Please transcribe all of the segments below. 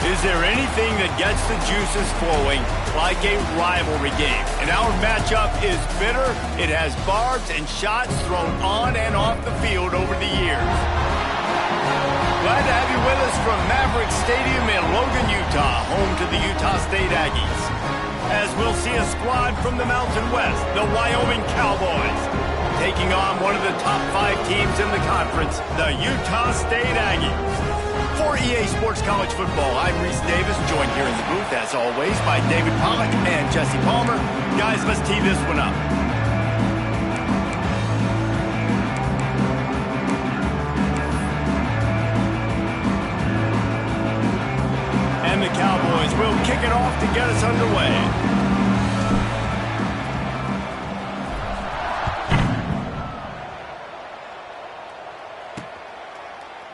Is there anything that gets the juices flowing like a rivalry game? And our matchup is bitter. It has barbs and shots thrown on and off the field over the years. Glad to have you with us from Maverick Stadium in Logan, Utah, home to the Utah State Aggies. As we'll see a squad from the Mountain West, the Wyoming Cowboys, taking on one of the top 5 teams in the conference, the Utah State Aggies. For EA Sports College Football, I'm Reese Davis, joined here in the booth, as always, by David Pollack and Jesse Palmer. Guys, let's tee this one up. And the Cowboys will kick it off to get us underway.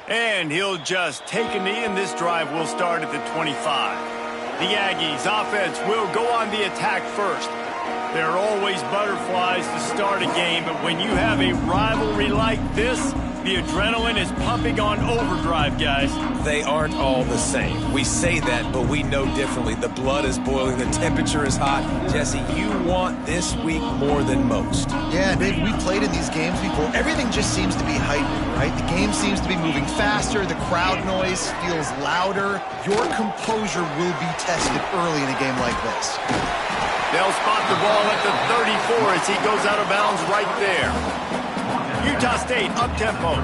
And he'll just take a knee, and this drive will start at the 25. The Aggies offense will go on the attack first. There are always butterflies to start a game, but when you have a rivalry like this, the adrenaline is pumping on overdrive, guys. They aren't all the same. We say that, but we know differently. The blood is boiling. The temperature is hot. Jesse, you want this week more than most. Yeah, Dave, we played in these games before. Everything just seems to be heightened, right? The game seems to be moving faster. The crowd noise feels louder. Your composure will be tested early in a game like this. They'll spot the ball at the 34 as he goes out of bounds right there. Utah State up-tempo.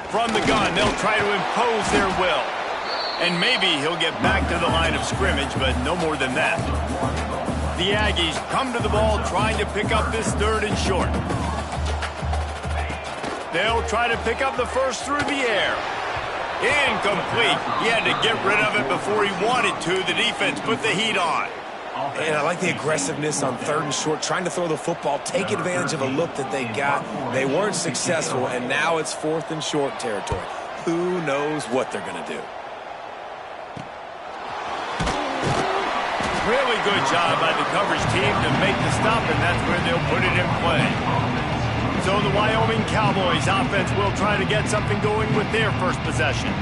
From the gun, they'll try to impose their will. And maybe he'll get back to the line of scrimmage, but no more than that. The Aggies come to the ball trying to pick up this 3rd and short. They'll try to pick up the first through the air. Incomplete. He had to get rid of it before he wanted to. The defense put the heat on. And I like the aggressiveness on 3rd and short, trying to throw the football, take advantage of a look that they got. They weren't successful, and now it's 4th and short territory. Who knows what they're going to do? Really good job by the coverage team to make the stop, and that's where they'll put it in play. So the Wyoming Cowboys offense will try to get something going with their first possession.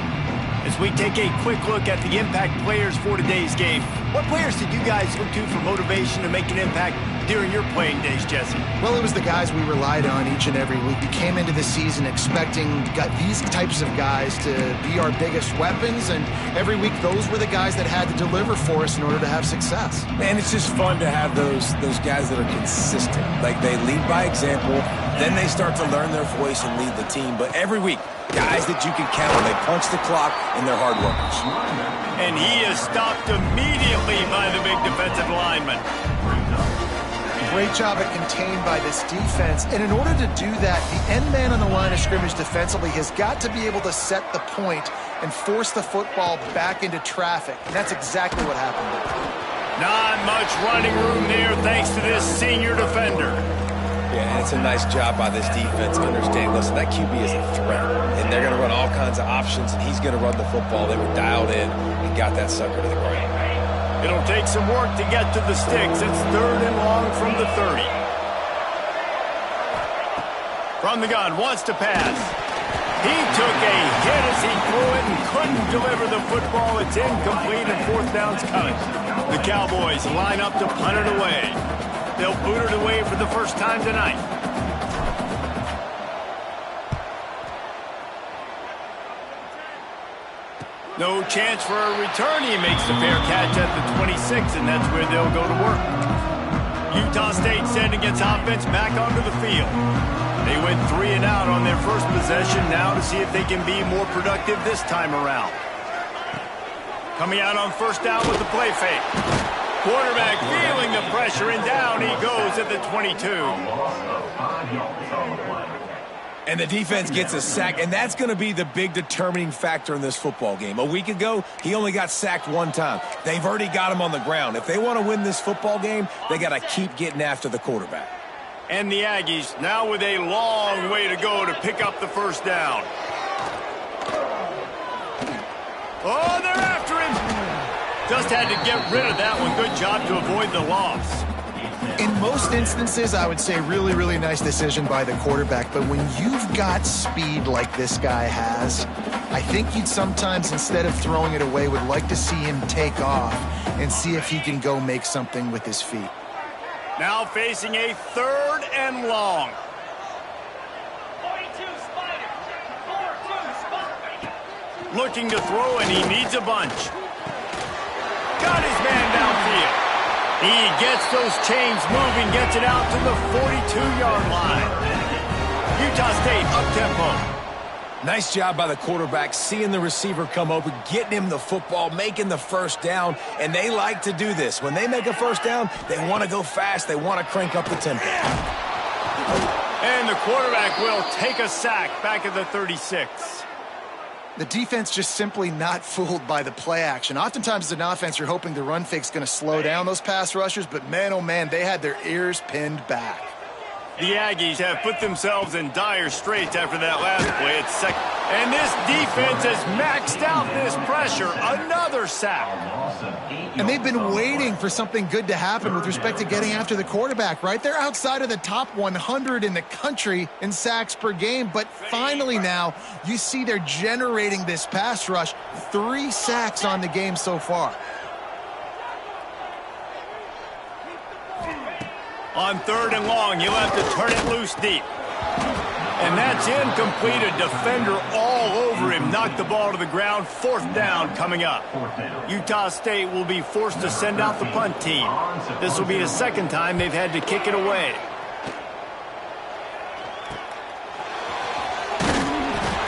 As we take a quick look at the impact players for today's game, what players did you guys look to for motivation to make an impact during your playing days, Jesse? Well, it was the guys we relied on each and every week. We came into the season expecting these types of guys to be our biggest weapons, and every week those were the guys that had to deliver for us in order to have success. Man, it's just fun to have those guys that are consistent. Like, they lead by example, then they start to learn their voice and lead the team. But every week, guys that you can count on, they punch the clock, and they're hard workers. And he is stopped immediately by the big defensive lineman. Great job at contained by this defense. And in order to do that, the end man on the line of scrimmage defensively has got to be able to set the point and force the football back into traffic. And that's exactly what happened there. Not much running room there thanks to this senior defender. Yeah, it's a nice job by this defense. Understand, listen, that QB is a threat. And they're going to run all kinds of options, and he's going to run the football. They were dialed in and got that sucker to the ground. It'll take some work to get to the sticks. It's 3rd and long from the 30. From the gun, wants to pass. He took a hit as he threw it and couldn't deliver the football. It's incomplete, and 4th down's coming. The Cowboys line up to punt it away. They'll boot it away for the first time tonight. No chance for a return. He makes the fair catch at the 26, and that's where they'll go to work. Utah State sending its offense back onto the field. They went 3 and out on their first possession, now to see if they can be more productive this time around. Coming out on 1st down with the play fake. Quarterback feeling the pressure, and down he goes at the 22. And the defense gets a sack, and that's going to be the big determining factor in this football game. A week ago, he only got sacked 1 time. They've already got him on the ground. If they want to win this football game, they got to keep getting after the quarterback. And the Aggies now with a long way to go to pick up the 1st down. Oh, they're after him. Just had to get rid of that one. Good job to avoid the loss. In most instances, I would say really, really nice decision by the quarterback. But when you've got speed like this guy has, I think you'd sometimes, instead of throwing it away, would like to see him take off and see if he can go make something with his feet. Now facing a 3rd and long. Looking to throw, and he needs a bunch. Got his man downfield. He gets those chains moving, gets it out to the 42-yard line. Utah State up-tempo. Nice job by the quarterback, seeing the receiver come open, getting him the football, making the first down, and they like to do this. When they make a first down, they want to go fast. They want to crank up the tempo. And the quarterback will take a sack back at the 36. The defense just simply not fooled by the play action. Oftentimes as an offense, you're hoping the run fake's going to slow down those pass rushers, but man, oh man, they had their ears pinned back. The Aggies have put themselves in dire straits after that last play. It's second. And this defense has maxed out this pressure. Another sack. And they've been waiting for something good to happen with respect to getting after the quarterback, right? They're outside of the top 100 in the country in sacks per game, but finally now you see they're generating this pass rush. 3 sacks on the game so far. On 3rd and long, you'll have to turn it loose deep. And that's incomplete. A defender all over him. Knocked the ball to the ground. 4th down coming up. Utah State will be forced to send out the punt team. This will be the 2nd time they've had to kick it away.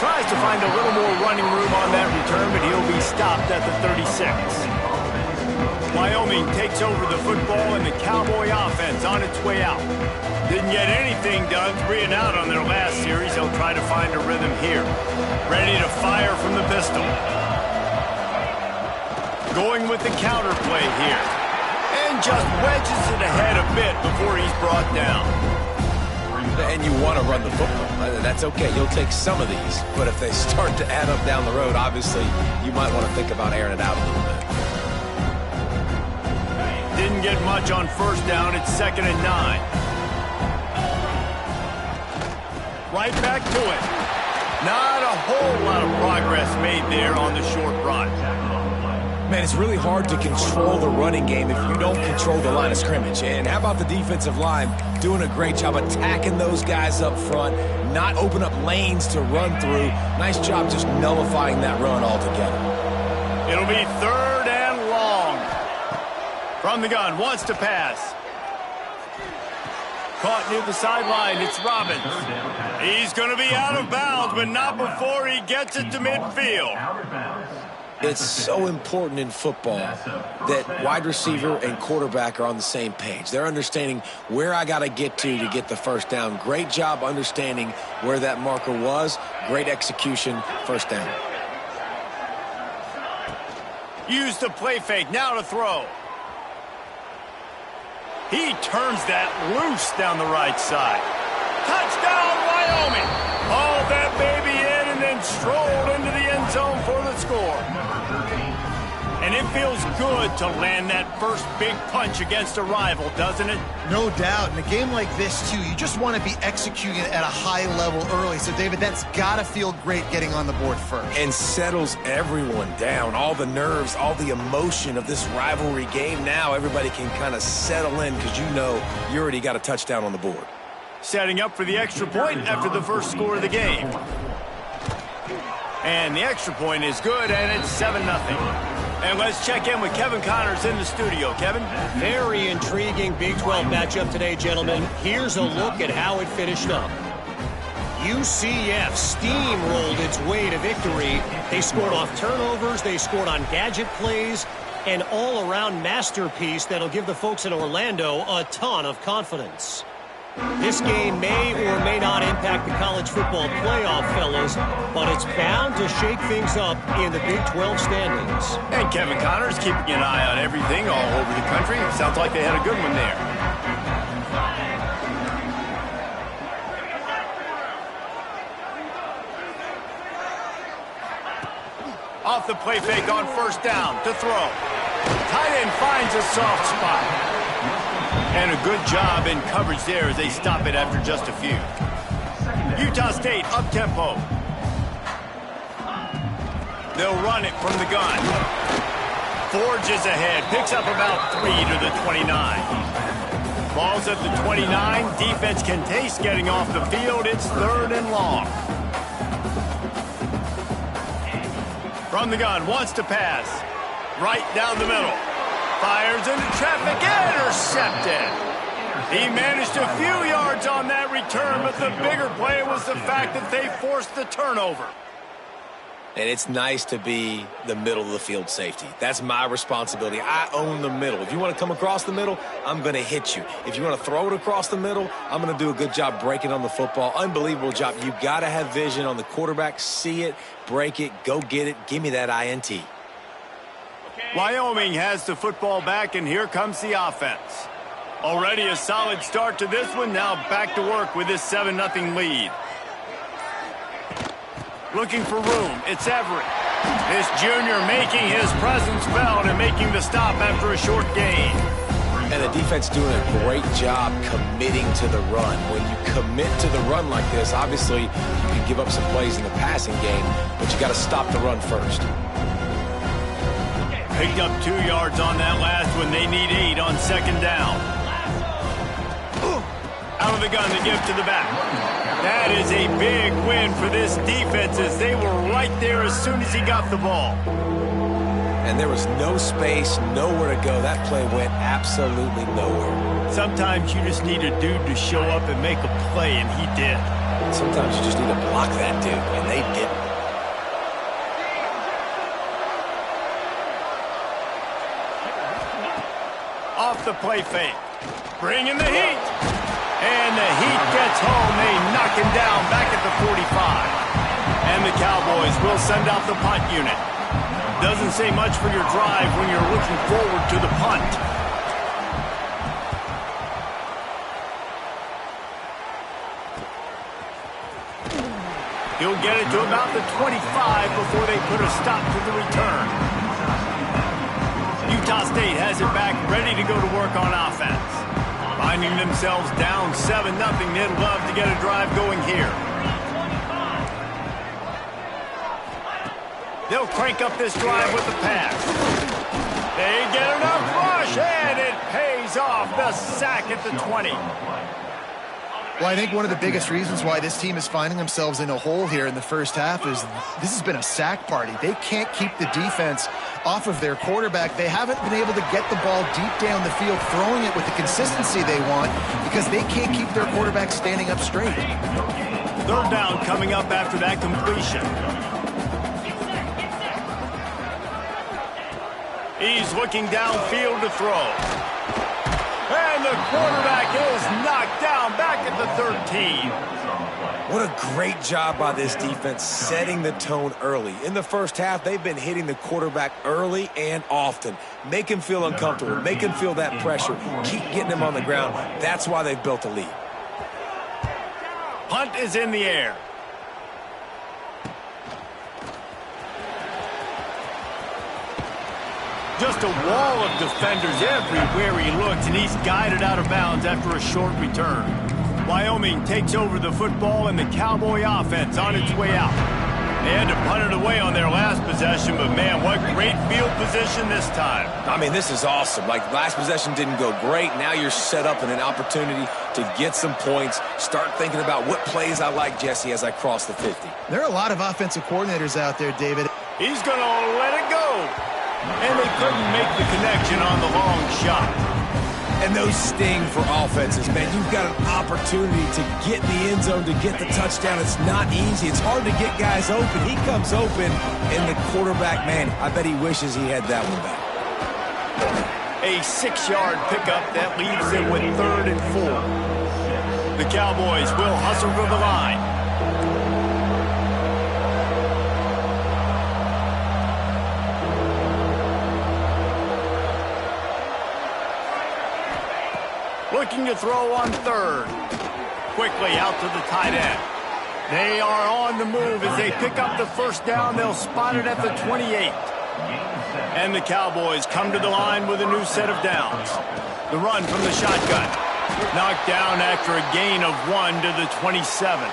Tries to find a little more running room on that return, but he'll be stopped at the 36. Wyoming takes over the football, and the Cowboy offense on its way out. Didn't get anything done 3 and out on their last series. They'll try to find a rhythm here. Ready to fire from the pistol. Going with the counter play here. And just wedges it ahead a bit before he's brought down. And you want to run the football. That's okay. You'll take some of these. But if they start to add up down the road, obviously, you might want to think about airing it out a little bit. Didn't get much on 1st down. It's 2nd and 9. Right back to it. Not a whole lot of progress made there on the short run. Man, it's really hard to control the running game if you don't control the line of scrimmage. And how about the defensive line doing a great job attacking those guys up front, not open up lanes to run through. Nice job just nullifying that run altogether. It'll be 3rd and long. From the gun, wants to pass. Caught near the sideline, it's Robbins. He's going to be out of bounds, but not before he gets it to midfield. It's so important in football that wide receiver and quarterback are on the same page. They're understanding where I got to get the first down. Great job understanding where that marker was. Great execution, 1st down. Use the play fake, now to throw. He turns that loose down the right side. Touchdown, Wyoming! Hauled that baby in and then strolled into the end zone for the score. And it feels good to land that first big punch against a rival, doesn't it? No doubt. In a game like this, too, you just want to be executing at a high level early. So, David, that's got to feel great getting on the board first. And settles everyone down. All the nerves, all the emotion of this rivalry game. Now everybody can kind of settle in because you know you already got a touchdown on the board. Setting up for the extra point after the first score of the game. And the extra point is good, and it's 7-0. And let's check in with Kevin Connors in the studio. Kevin? Very intriguing Big 12 matchup today, gentlemen. Here's a look at how it finished up. UCF steamrolled its way to victory. They scored off turnovers, they scored on gadget plays, an all-around masterpiece that'll give the folks in Orlando a ton of confidence. This game may or may not impact the college football playoff, fellas, but it's bound to shake things up in the Big 12 standings. And Kevin Connors keeping an eye on everything all over the country. Sounds like they had a good one there. Off the play fake on 1st down to throw. Tight end finds a soft spot. And a good job in coverage there as they stop it after just a few. Utah State up-tempo. They'll run it from the gun. Forges ahead, picks up about 3 to the 29. Ball's at the 29. Defense can taste getting off the field. It's 3rd and long. From the gun, wants to pass. Right down the middle. Fires into traffic, intercepted. He managed a few yards on that return, but the bigger play was the fact that they forced the turnover. And it's nice to be the middle of the field safety. That's my responsibility. I own the middle. If you want to come across the middle, I'm going to hit you. If you want to throw it across the middle, I'm going to do a good job breaking on the football. Unbelievable job. You got to have vision on the quarterback. See it, break it, go get it. Give me that INT. Wyoming has the football back, and here comes the offense. Already a solid start to this one. Now back to work with this 7-0 lead. Looking for room. It's Everett. This junior making his presence felt and making the stop after a short gain. And the defense doing a great job committing to the run. When you commit to the run like this, obviously you can give up some plays in the passing game, but you got to stop the run first. Picked up 2 yards on that last one. They need 8 on 2nd down. Out of the gun to give to the back. That is a big win for this defense as they were right there as soon as he got the ball. And there was no space, nowhere to go. That play went absolutely nowhere. Sometimes you just need a dude to show up and make a play, and he did. Sometimes you just need to block that dude, and they didn't. Off the play fake. Bringing the heat. And the heat gets home. They knock him down back at the 45. And the Cowboys will send out the punt unit. Doesn't say much for your drive when you're looking forward to the punt. He'll get it to about the 25 before they put a stop to the return. Utah State has it back, ready to go to work on offense. Finding themselves down 7-0, they'd love to get a drive going here. They'll crank up this drive with the pass. They get enough rush, and it pays off. The sack at the 20. Well, I think one of the biggest reasons why this team is finding themselves in a hole here in the first half is this has been a sack party. They can't keep the defense off of their quarterback. They haven't been able to get the ball deep down the field, throwing it with the consistency they want because they can't keep their quarterback standing up straight. 3rd down coming up after that completion. He's looking downfield to throw. And the quarterback is knocked down back at the 13. What a great job by this defense setting the tone early. In the first half, they've been hitting the quarterback early and often. Make him feel uncomfortable. Make him feel that pressure. Keep getting him on the ground. That's why they've built a lead. Punt is in the air. Just a wall of defenders everywhere he looks, and he's guided out of bounds after a short return. Wyoming takes over the football, and the Cowboy offense on its way out. They had to punt it away on their last possession, but man, what great field position this time. I mean, this is awesome. Like, last possession didn't go great. Now you're set up in an opportunity to get some points. Start thinking about what plays I like, Jesse, as I cross the 50. There are a lot of offensive coordinators out there, David. He's going to let it go. And they couldn't make the connection on the long shot. And those sting for offenses, man. You've got an opportunity to get in the end zone, to get the touchdown. It's not easy. It's hard to get guys open. He comes open, and the quarterback, man, I bet he wishes he had that one back. A 6-yard pickup that leaves them with 3rd and 4. The Cowboys will hustle for the line. Looking to throw on 3rd. Quickly out to the tight end. They are on the move as they pick up the 1st down. They'll spot it at the 28. And the Cowboys come to the line with a new set of downs. The run from the shotgun. Knocked down after a gain of 1 to the 27.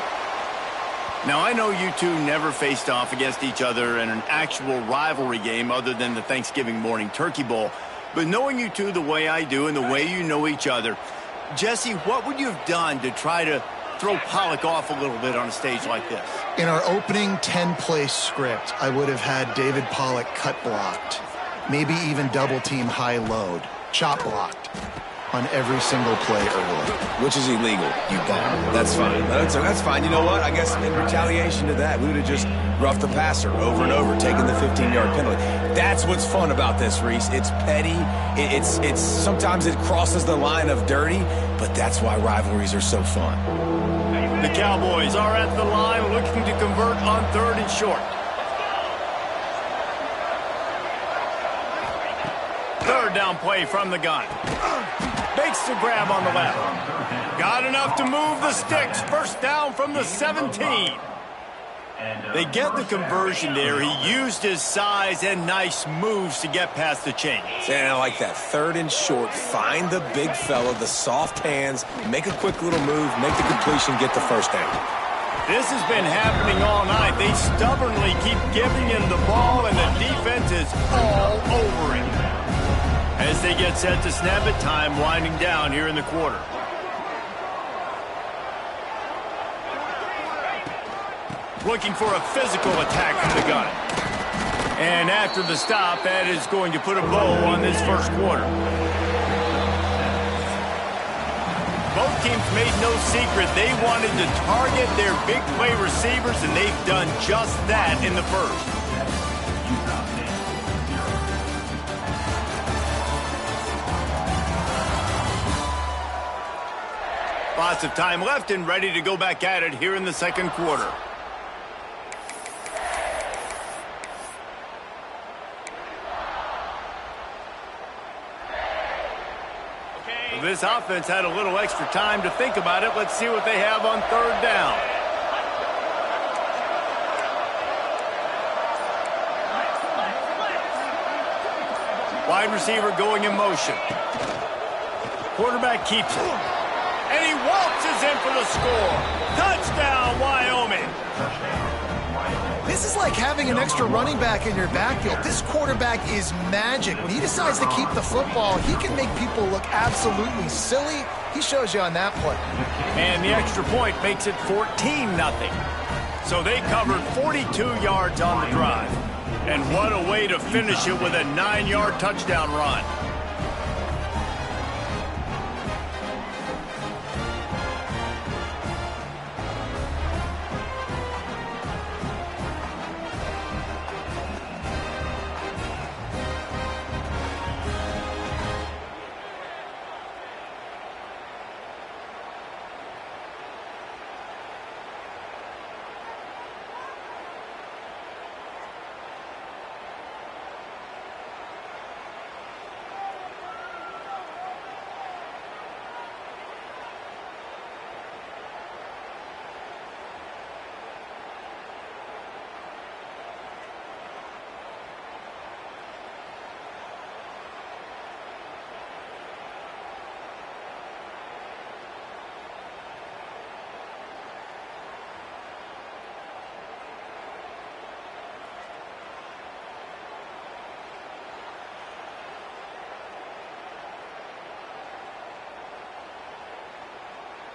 Now, I know you two never faced off against each other in an actual rivalry game other than the Thanksgiving morning turkey bowl. But knowing you two the way I do and the way you know each other, Jesse, what would you have done to try to throw Pollock off a little bit on a stage like this? In our opening 10-play script, I would have had David Pollock cut blocked, maybe even double team high load, chop blocked on every single play early. Which is illegal, you bum. That's fine. That's fine. You know what? I guess in retaliation to that, we would have just roughed the passer over and over, taking the 15-yard penalty. That's what's fun about this, Reese. It's petty. It's sometimes it crosses the line of dirty, but that's why rivalries are so fun. The Cowboys are at the line looking to convert on 3rd and short. Third down play from the gun. Makes the grab on the left. Got enough to move the sticks. First down from the 17. They get the conversion there. He used his size and nice moves to get past the chains. And I like that. 3rd and short. Find the big fella, the soft hands, make a quick little move, make the completion, get the first down. This has been happening all night. They stubbornly keep giving him the ball, and the defense is all over him. As they get set to snap it, time winding down here in the quarter. Looking for a physical attack from the gun. And after the stop, that is going to put a bow on this first quarter. Both teams made no secret they wanted to target their big play receivers, and they've done just that in the first. Lots of time left and ready to go back at it here in the second quarter. This offense had a little extra time to think about it. Let's see what they have on 3rd down. Wide receiver going in motion. Quarterback keeps it. And he waltzes in for the score. Touchdown, Wyoming. This is like having an extra running back in your backfield. This quarterback is magic. When he decides to keep the football, he can make people look absolutely silly. He shows you on that play. And the extra point makes it 14-0. So they covered 42 yards on the drive. And what a way to finish it with a 9-yard touchdown run.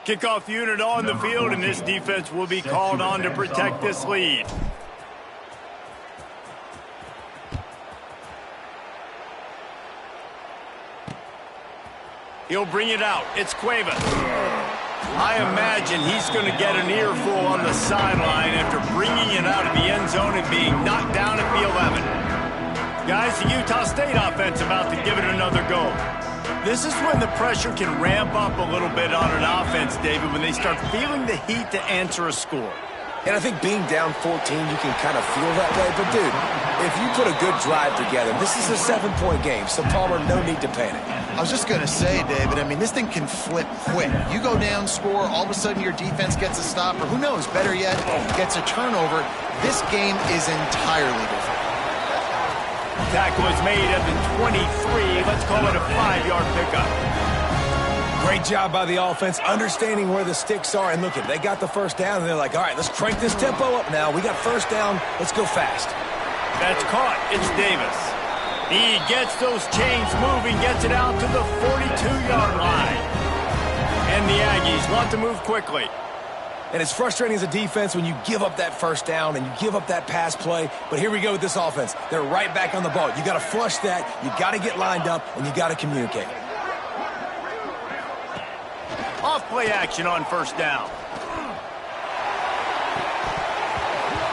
Kickoff unit on the field, and this defense will be called on to protect this lead. He'll bring it out. It's Cuevas. I imagine he's going to get an earful on the sideline after bringing it out of the end zone and being knocked down at the 11. Guys, the Utah State offense about to give it another go. This is when the pressure can ramp up a little bit on an offense, David, when they start feeling the heat to answer a score. And I think being down 14, you can kind of feel that way. But, dude, if you put a good drive together, this is a 7-point game, so Palmer, no need to panic. I was just going to say, David, I mean, this thing can flip quick. You go down, score, all of a sudden your defense gets a stop, or who knows, better yet, gets a turnover. This game is entirely different. Tackle is made at the 23. Let's call it a 5-yard pickup. Great job by the offense, understanding where the sticks are. And look, they got the first down, and they're like, all right, let's crank this tempo up now. We got first down. Let's go fast. That's caught. It's Davis. He gets those chains moving, gets it out to the 42-yard line. And the Aggies want to move quickly. And it's frustrating as a defense when you give up that first down and you give up that pass play. But here we go with this offense. They're right back on the ball. You got to flush that. You got to get lined up, and you got to communicate. Off-play action on first down.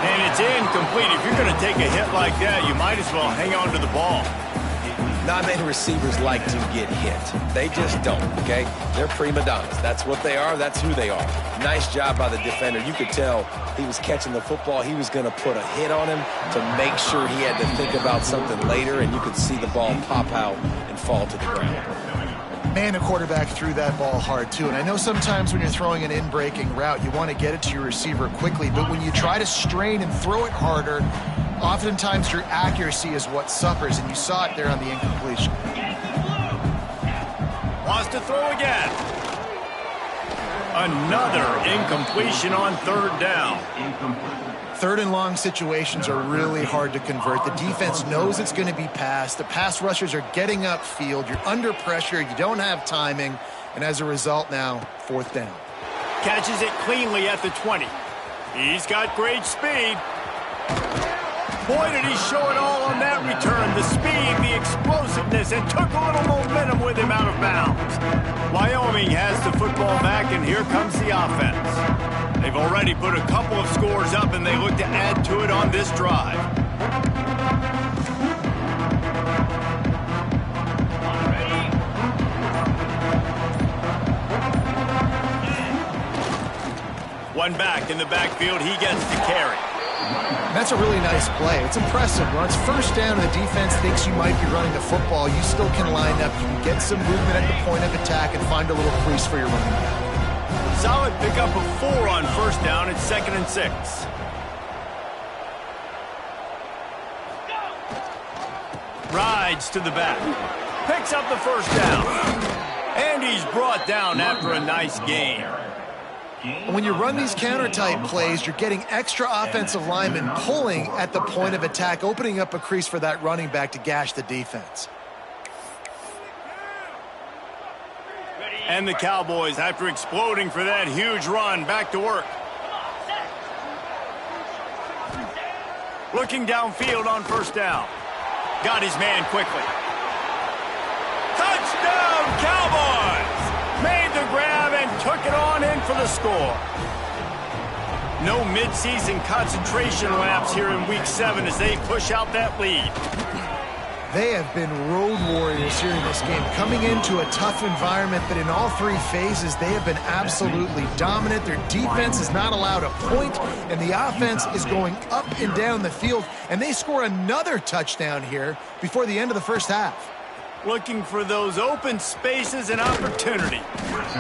And it's incomplete. If you're going to take a hit like that, you might as well hang on to the ball. Not many receivers like to get hit. They just don't, okay? They're prima donnas. That's what they are. That's who they are. Nice job by the defender. You could tell he was catching the football. He was going to put a hit on him to make sure he had to think about something later, and you could see the ball pop out and fall to the ground. Man, the quarterback threw that ball hard, too. And I know sometimes when you're throwing an in-breaking route, you want to get it to your receiver quickly. But when you try to strain and throw it harder, oftentimes your accuracy is what suffers. And you saw it there on the incompletion. Wants to throw again. Another incompletion on third down. Third and long situations are really hard to convert. The defense knows it's going to be passed. The pass rushers are getting upfield. You're under pressure. You don't have timing. And as a result now, fourth down. Catches it cleanly at the 20. He's got great speed. Boy, did he show it all on that return. The speed, the explosiveness, and took a little momentum with him out of bounds. Wyoming has the football back, and here comes the offense. They've already put a couple of scores up, and they look to add to it on this drive. One back in the backfield. He gets the carry. That's a really nice play. It's impressive. When it's first down and the defense thinks you might be running the football, you still can line up. You can get some movement at the point of attack and find a little crease for your running back. Solid pickup of 4 on first down. It's 2nd and 6. Rides to the back. Picks up the first down. And he's brought down after a nice gain. When you run these counter-type plays, you're getting extra offensive linemen pulling at the point of attack, opening up a crease for that running back to gash the defense. And the Cowboys, after exploding for that huge run, back to work. Looking downfield on first down. Got his man quickly. Touchdown, Cowboys! Made the grab and took it on in for the score. No midseason concentration laps here in Week 7 as they push out that lead. They have been road warriors here in this game, coming into a tough environment, but in all three phases, they have been absolutely dominant. Their defense is not allowed a point, and the offense is going up and down the field, and they score another touchdown here before the end of the first half. Looking for those open spaces and opportunity.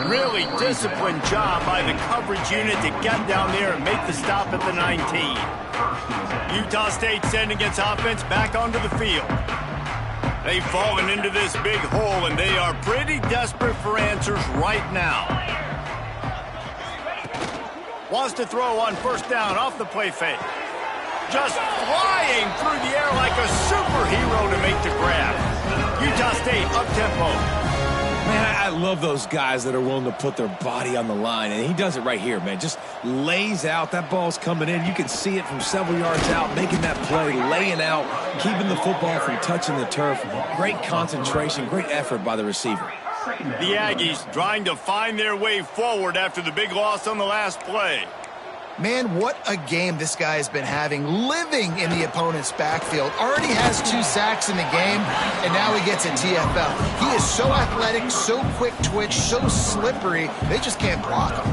Really disciplined job by the coverage unit to get down there and make the stop at the 19. Utah State sending its offense back onto the field. They've fallen into this big hole, and they are pretty desperate for answers right now. Wants to throw on first down off the play fake. Just flying through the air like a superhero to make the grab. Utah State up-tempo. Man, I love those guys that are willing to put their body on the line, and he does it right here, man. Just lays out. That ball's coming in. You can see it from several yards out, making that play, laying out, keeping the football from touching the turf. Great concentration, great effort by the receiver. The Aggies trying to find their way forward after the big loss on the last play. Man, what a game this guy has been having, living in the opponent's backfield. Already has 2 sacks in the game, and now he gets a TFL. He is so athletic, so quick twitch, so slippery, they just can't block him.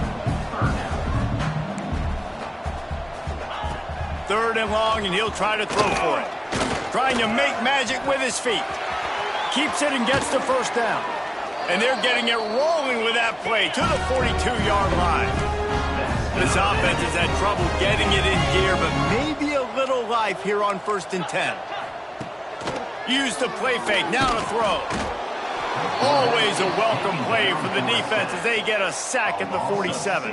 3rd and long, and he'll try to throw for it. Trying to make magic with his feet. Keeps it and gets the first down. And they're getting it rolling with that play to the 42-yard line. This offense has had trouble getting it in gear, but maybe a little life here on 1st and 10. Use the play fake, now to throw. Always a welcome play for the defense as they get a sack at the 47.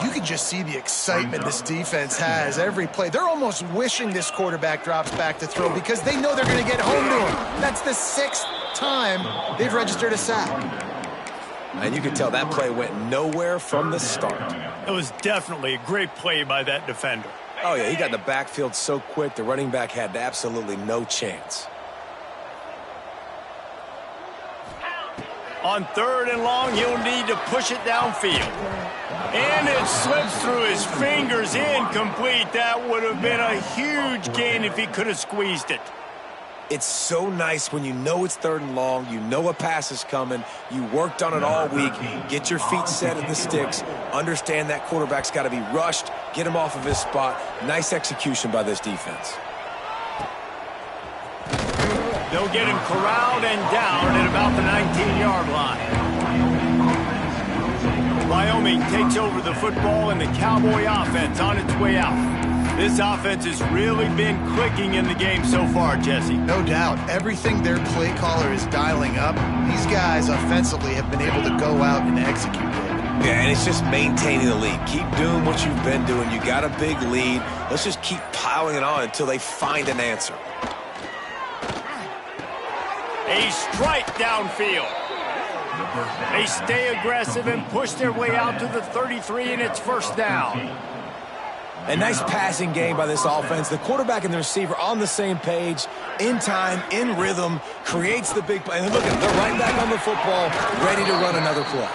You can just see the excitement this defense has every play. They're almost wishing this quarterback drops back to throw because they know they're going to get home to him. That's the 6th time they've registered a sack. And you can tell that play went nowhere from the start. It was definitely a great play by that defender. Oh, yeah, he got in the backfield so quick, the running back had absolutely no chance. On 3rd and long, he'll need to push it downfield. And it slips through his fingers, incomplete. That would have been a huge gain if he could have squeezed it. It's so nice when you know it's 3rd and long, you know a pass is coming, you worked on it all week, get your feet set at the sticks, understand that quarterback's got to be rushed, get him off of his spot. Nice execution by this defense. They'll get him corralled and down at about the 19-yard line. Wyoming takes over the football and the Cowboy offense on its way out. This offense has really been clicking in the game so far, Jesse. No doubt. Everything their play caller is dialing up, these guys offensively have been able to go out and execute it. Yeah, and it's just maintaining the lead. Keep doing what you've been doing. You got a big lead. Let's just keep piling it on until they find an answer. A strike downfield. They stay aggressive and push their way out to the 33, and it's 1st down. A nice passing game by this offense. The quarterback and the receiver on the same page, in time, in rhythm, creates the big play. And look at them, they're right back on the football, ready to run another play.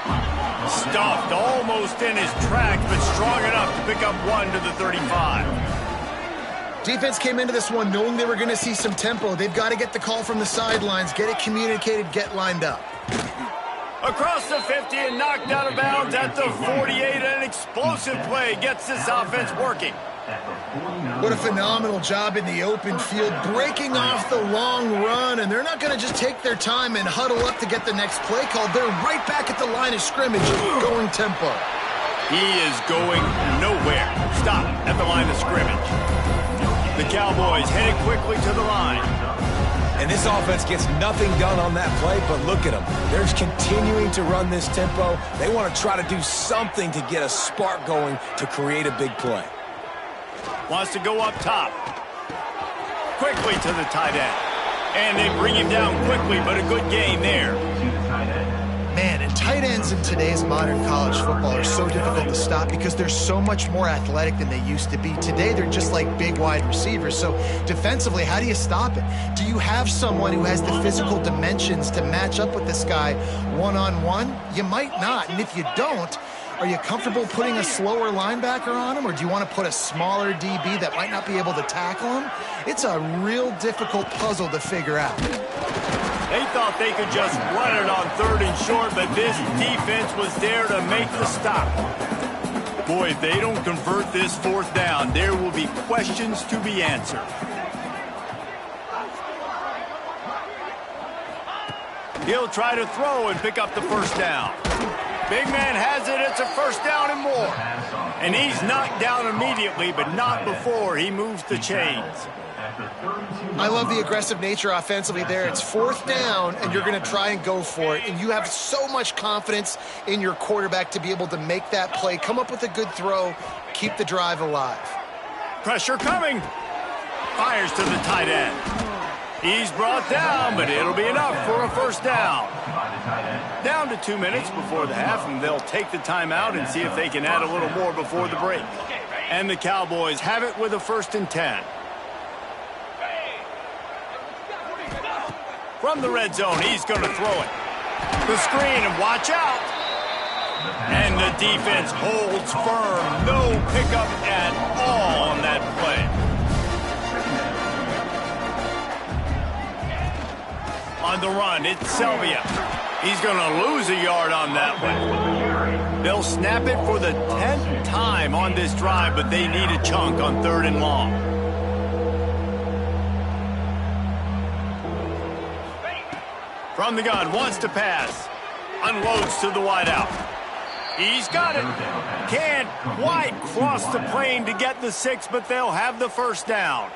Stuffed almost in his tracks, but strong enough to pick up 1 to the 35. Defense came into this one knowing they were going to see some tempo. They've got to get the call from the sidelines, get it communicated, get lined up. Across the 50 and knocked out of bounds at the 48. An explosive play gets this offense working. What a phenomenal job in the open field, breaking off the long run, and they're not going to just take their time and huddle up to get the next play called. They're right back at the line of scrimmage, going tempo. He is going nowhere. Stop at the line of scrimmage. The Cowboys headed quickly to the line. And this offense gets nothing done on that play, but look at them. They're continuing to run this tempo. They want to try to do something to get a spark going to create a big play. Wants to go up top. Quickly to the tight end. And they bring him down quickly, but a good gain there. Man, and tight ends in today's modern college football are so difficult to stop because they're so much more athletic than they used to be. Today, they're just like big wide receivers. So defensively, how do you stop it? Do you have someone who has the physical dimensions to match up with this guy one-on-one? You might not. And if you don't, are you comfortable putting a slower linebacker on him, or do you want to put a smaller DB that might not be able to tackle him? It's a real difficult puzzle to figure out. They thought they could just run it on 3rd and short, but this defense was there to make the stop. Boy, if they don't convert this 4th down, there will be questions to be answered. He'll try to throw and pick up the 1st down. Big man has it. It's a 1st down and more. And he's knocked down immediately, but not before he moves the chains. I love the aggressive nature offensively there. It's 4th down, and you're going to try and go for it. And you have so much confidence in your quarterback to be able to make that play, come up with a good throw, keep the drive alive. Pressure coming. Fires to the tight end. He's brought down, but it'll be enough for a 1st down. Down to 2 minutes before the half, and they'll take the timeout and see if they can add a little more before the break. And the Cowboys have it with a 1st and 10. From the red zone, he's going to throw it. The screen, and watch out. And the defense holds firm. No pickup at all on that play. On the run, it's Sylvia. He's going to lose a yard on that one. They'll snap it for the 10th time on this drive, but they need a chunk on 3rd and long. From the gun, wants to pass. Unloads to the wideout. He's got it. Can't quite cross the plane to get the 6, but they'll have the 1st down.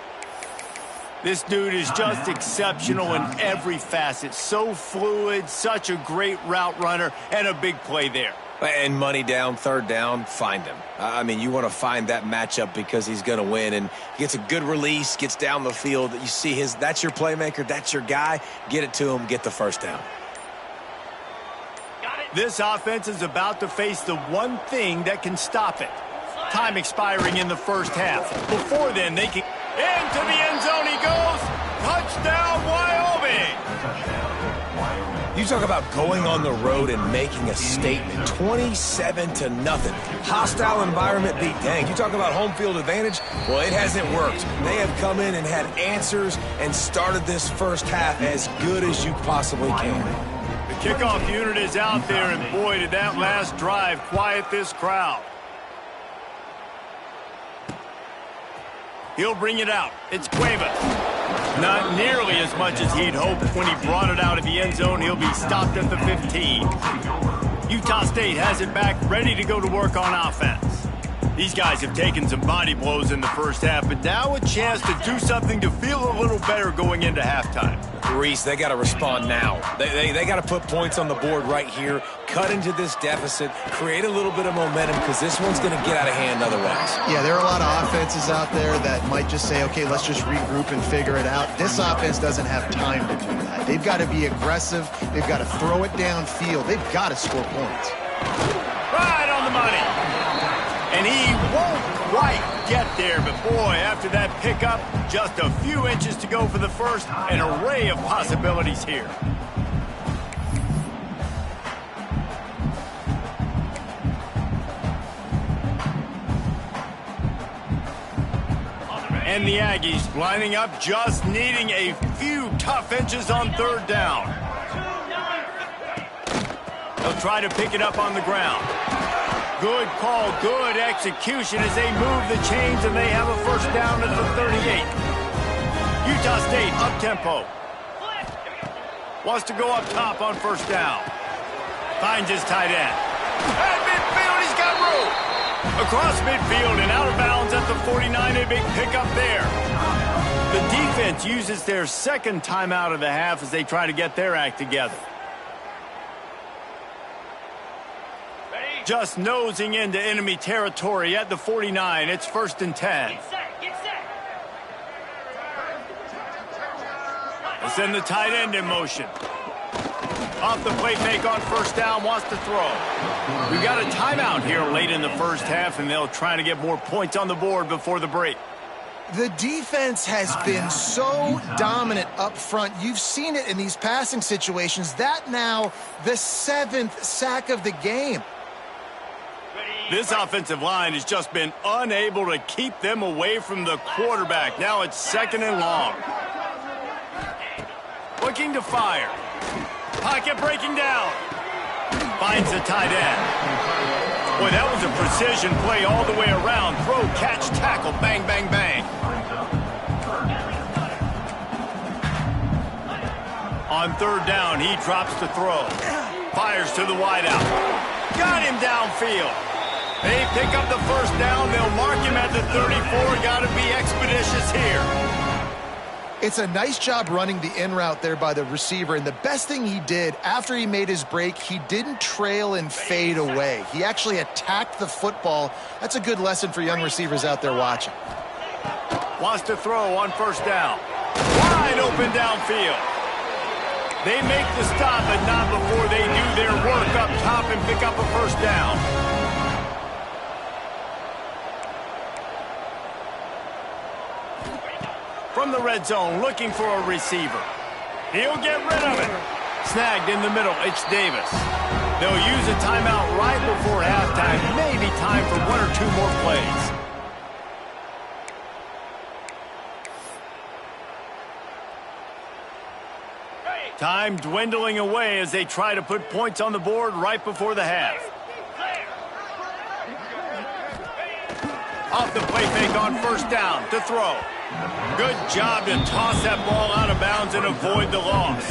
This dude is just exceptional in every facet. So fluid, such a great route runner, and a big play there. And money down, third down, find him. I mean, you want to find that matchup because he's going to win. And he gets a good release, gets down the field. You see that's your playmaker, that's your guy. Get it to him, get the first down. This offense is about to face the one thing that can stop it. Time expiring in the first half. Before then, they can... Into the end zone he goes. Touchdown, Wyoming. You talk about going on the road and making a statement. 27-0. Hostile environment beat dang. You talk about home field advantage. Well, it hasn't worked. They have come in and had answers and started this first half as good as you possibly can. The kickoff unit is out there, and boy, did that last drive quiet this crowd. He'll bring it out. It's Cuevas. Not nearly as much as he'd hoped. When he brought it out of the end zone, he'll be stopped at the 15. Utah State has it back, ready to go to work on offense. These guys have taken some body blows in the first half, but now a chance to do something to feel a little better going into halftime. Reese, they got to respond now. They got to put points on the board right here, cut into this deficit, create a little bit of momentum because this one's going to get out of hand otherwise. Yeah, there are a lot of offenses out there that might just say, okay, let's just regroup and figure it out. This offense doesn't have time to do that. They've got to be aggressive. They've got to throw it downfield. They've got to score points. Right on the money. And he won't quite get there, but boy, after that pickup, just a few inches to go for the first, an array of possibilities here. And the Aggies lining up, just needing a few tough inches on third down. They'll try to pick it up on the ground. Good call, good execution as they move the chains, and they have a first down at the 38. Utah State up-tempo. Wants to go up top on first down. Finds his tight end. At midfield, he's got room. Across midfield and out of bounds at the 49, a big pickup there. The defense uses their second timeout of the half as they try to get their act together. Just nosing into enemy territory at the 49. It's 1st and 10. Get set. They send the tight end in motion. Off the play fake on first down, wants to throw. We've got a timeout here late in the first half, and they'll try to get more points on the board before the break. The defense has been so dominant up front. You've seen it in these passing situations. That now the 7th sack of the game. This offensive line has just been unable to keep them away from the quarterback. Now it's 2nd and long. Looking to fire. Pocket breaking down. Finds the tight end. Boy, that was a precision play all the way around. Throw, catch, tackle, bang, bang, bang. On third down, he drops to throw. Fires to the wideout. Got him downfield. They pick up the first down. They'll mark him at the 34. Got to be expeditious here. It's a nice job running the in route there by the receiver, and the best thing he did after he made his break, he didn't trail and fade away. He actually attacked the football. That's a good lesson for young receivers out there watching. Wants to throw on first down. Wide open downfield. They make the stop, but not before they do their work up top and pick up a first down. From the red zone, looking for a receiver. He'll get rid of it. Snagged in the middle, it's Davis. They'll use a timeout right before halftime. Maybe time for 1 or 2 more plays. Time dwindling away as they try to put points on the board right before the half. Off the play fake on first down to throw. Good job to toss that ball out of bounds and avoid the loss.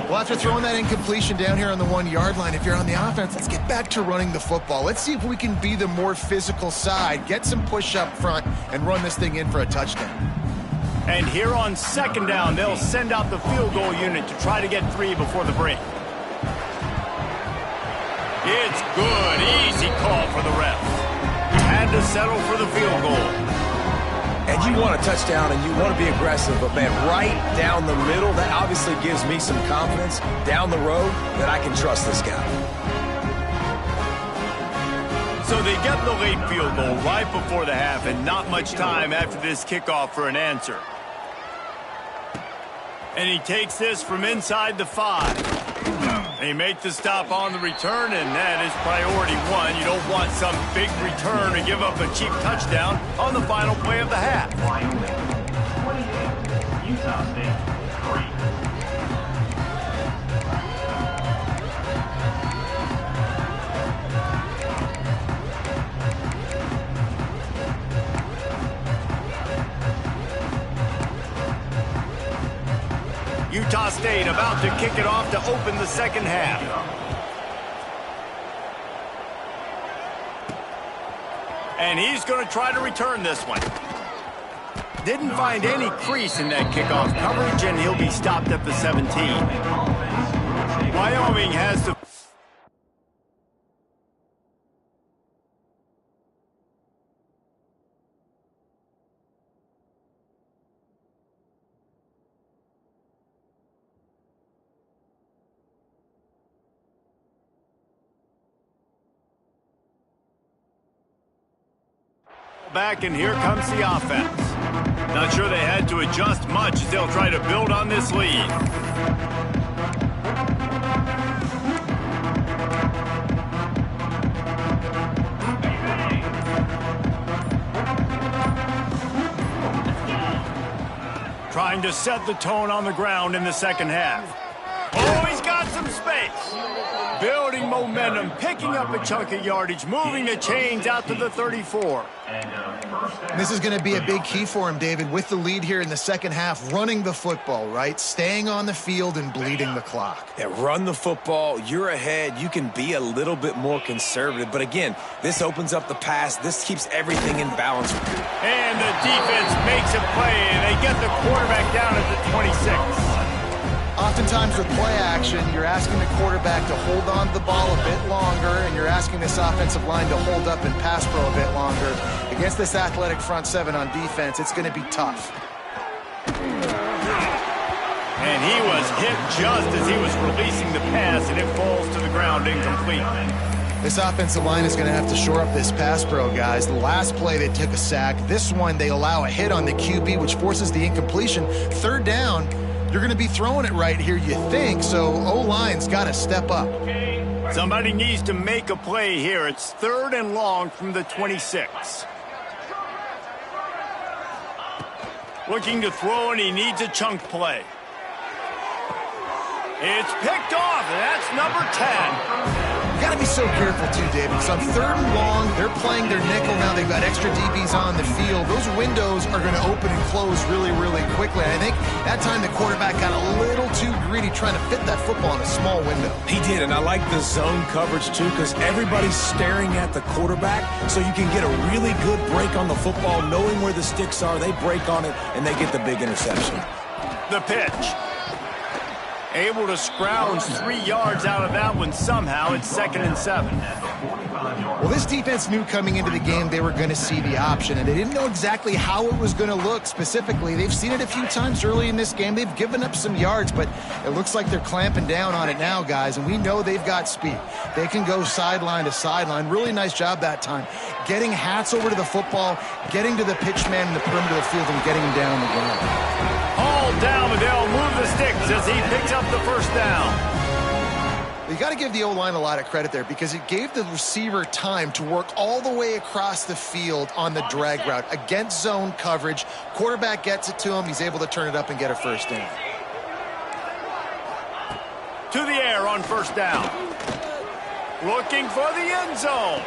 Well, after throwing that incompletion down here on the 1-yard line, if you're on the offense, let's get back to running the football. Let's see if we can be the more physical side, get some push up front, and run this thing in for a touchdown. And here on second down, they'll send out the field goal unit to try to get 3 before the break. It's good. Easy call for the ref. Had to settle for the field goal. And you want a touchdown and you want to be aggressive, but man, right down the middle, that obviously gives me some confidence down the road that I can trust this guy. So they get the late field goal right before the half and not much time after this kickoff for an answer. And he takes this from inside the 5. They make the stop on the return, and that is priority 1. You don't want some big return to give up a cheap touchdown on the final play of the half. Wyoming, 28, Utah State, 3. Utah State about to kick it off to open the second half. And he's going to try to return this one. Didn't find any crease in that kickoff coverage, and he'll be stopped at the 17. Wyoming has the... back, and here comes the offense. Not sure they had to adjust much as they'll try to build on this lead. Trying to set the tone on the ground in the second half. Oh, he's got some space. Building momentum, picking up a chunk of yardage, moving the chains out to the 34. This is going to be a big key for him, David, with the lead here in the second half, running the football, right? Staying on the field and bleeding the clock. Yeah, run the football. You're ahead. You can be a little bit more conservative. But again, this opens up the pass. This keeps everything in balance. And the defense makes a play, and they get the quarterback down at the 26. Oftentimes with play action, you're asking the quarterback to hold on to the ball a bit longer, and you're asking this offensive line to hold up and pass pro a bit longer. Against this athletic front 7 on defense, it's going to be tough. And he was hit just as he was releasing the pass, and it falls to the ground incomplete. This offensive line is going to have to shore up this pass pro, guys. The last play, they took a sack. This one, they allow a hit on the QB, which forces the incompletion. Third down, you're going to be throwing it right here, you think, so O-line's got to step up. Somebody needs to make a play here. It's 3rd and long from the 26. Looking to throw, and he needs a chunk play. It's picked off, and that's number 10. You got to be so careful, too, David, because on 3rd and long, they're playing their nickel now. They've got extra DBs on the field. Those windows are going to open and close really, really quickly. I think that time the quarterback got a little too greedy trying to fit that football in a small window. He did, and I like the zone coverage, too, because everybody's staring at the quarterback, so you can get a really good break on the football, knowing where the sticks are. They break on it, and they get the big interception. The pitch. Able to scrounge 3 yards out of that one somehow. It's 2nd and 7. Well, this defense knew coming into the game they were going to see the option, and they didn't know exactly how it was going to look specifically. They've seen it a few times early in this game. They've given up some yards, but it looks like they're clamping down on it now, guys, and we know they've got speed. They can go sideline to sideline. Really nice job that time. Getting Hats over to the football, getting to the pitch man in the perimeter of the field, and getting him down the ground. All down, but they'll move the sticks as he picks up the first down. You got to give the O-line a lot of credit there because it gave the receiver time to work all the way across the field on the drag route against zone coverage. Quarterback gets it to him. He's able to turn it up and get a first down. To the air on first down. Looking for the end zone.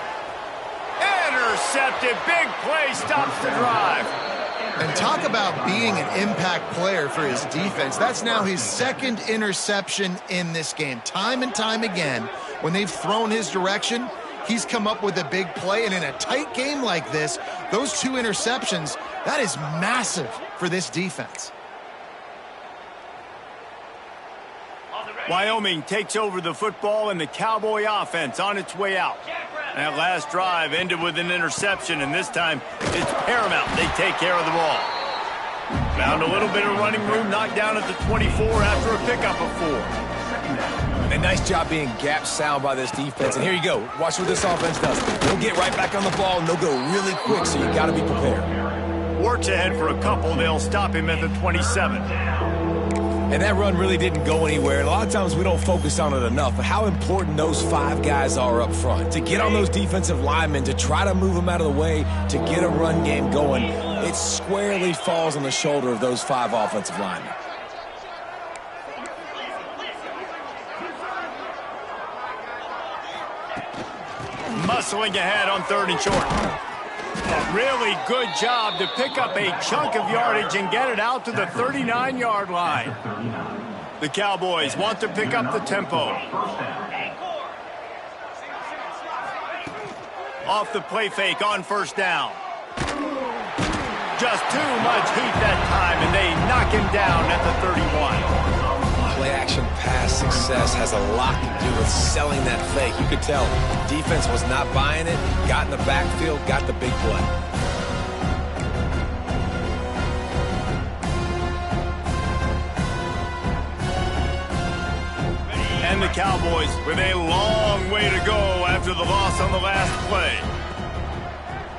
Intercepted. Big play stops the drive. And talk about being an impact player for his defense. That's now his 2nd interception in this game. Time and time again, when they've thrown his direction, he's come up with a big play. And in a tight game like this, Those 2 interceptions, that is massive for this defense. Wyoming takes over the football and the Cowboy offense on its way out. That last drive ended with an interception, and this time it's paramount they take care of the ball. Found a little bit of running room, knocked down at the 24 after a pickup of 4. And nice job being gap sound by this defense. And here you go. Watch what this offense does. They'll get right back on the ball, and they'll go really quick, so you got to be prepared. Works ahead for a couple. They'll stop him at the 27. And that run really didn't go anywhere. And a lot of times we don't focus on it enough, but how important those 5 guys are up front. To get on those defensive linemen, to try to move them out of the way, to get a run game going, it squarely falls on the shoulder of those 5 offensive linemen. Muscling ahead on 3rd and short. A really good job to pick up a chunk of yardage and get it out to the 39-yard line. The Cowboys want to pick up the tempo. Off the play fake on 1st down. Just too much heat that time, and they knock him down at the 31. Play-action pass success has a lot to do with selling that fake. You could tell defense was not buying it, got in the backfield, got the big play. And the Cowboys with a long way to go after the loss on the last play.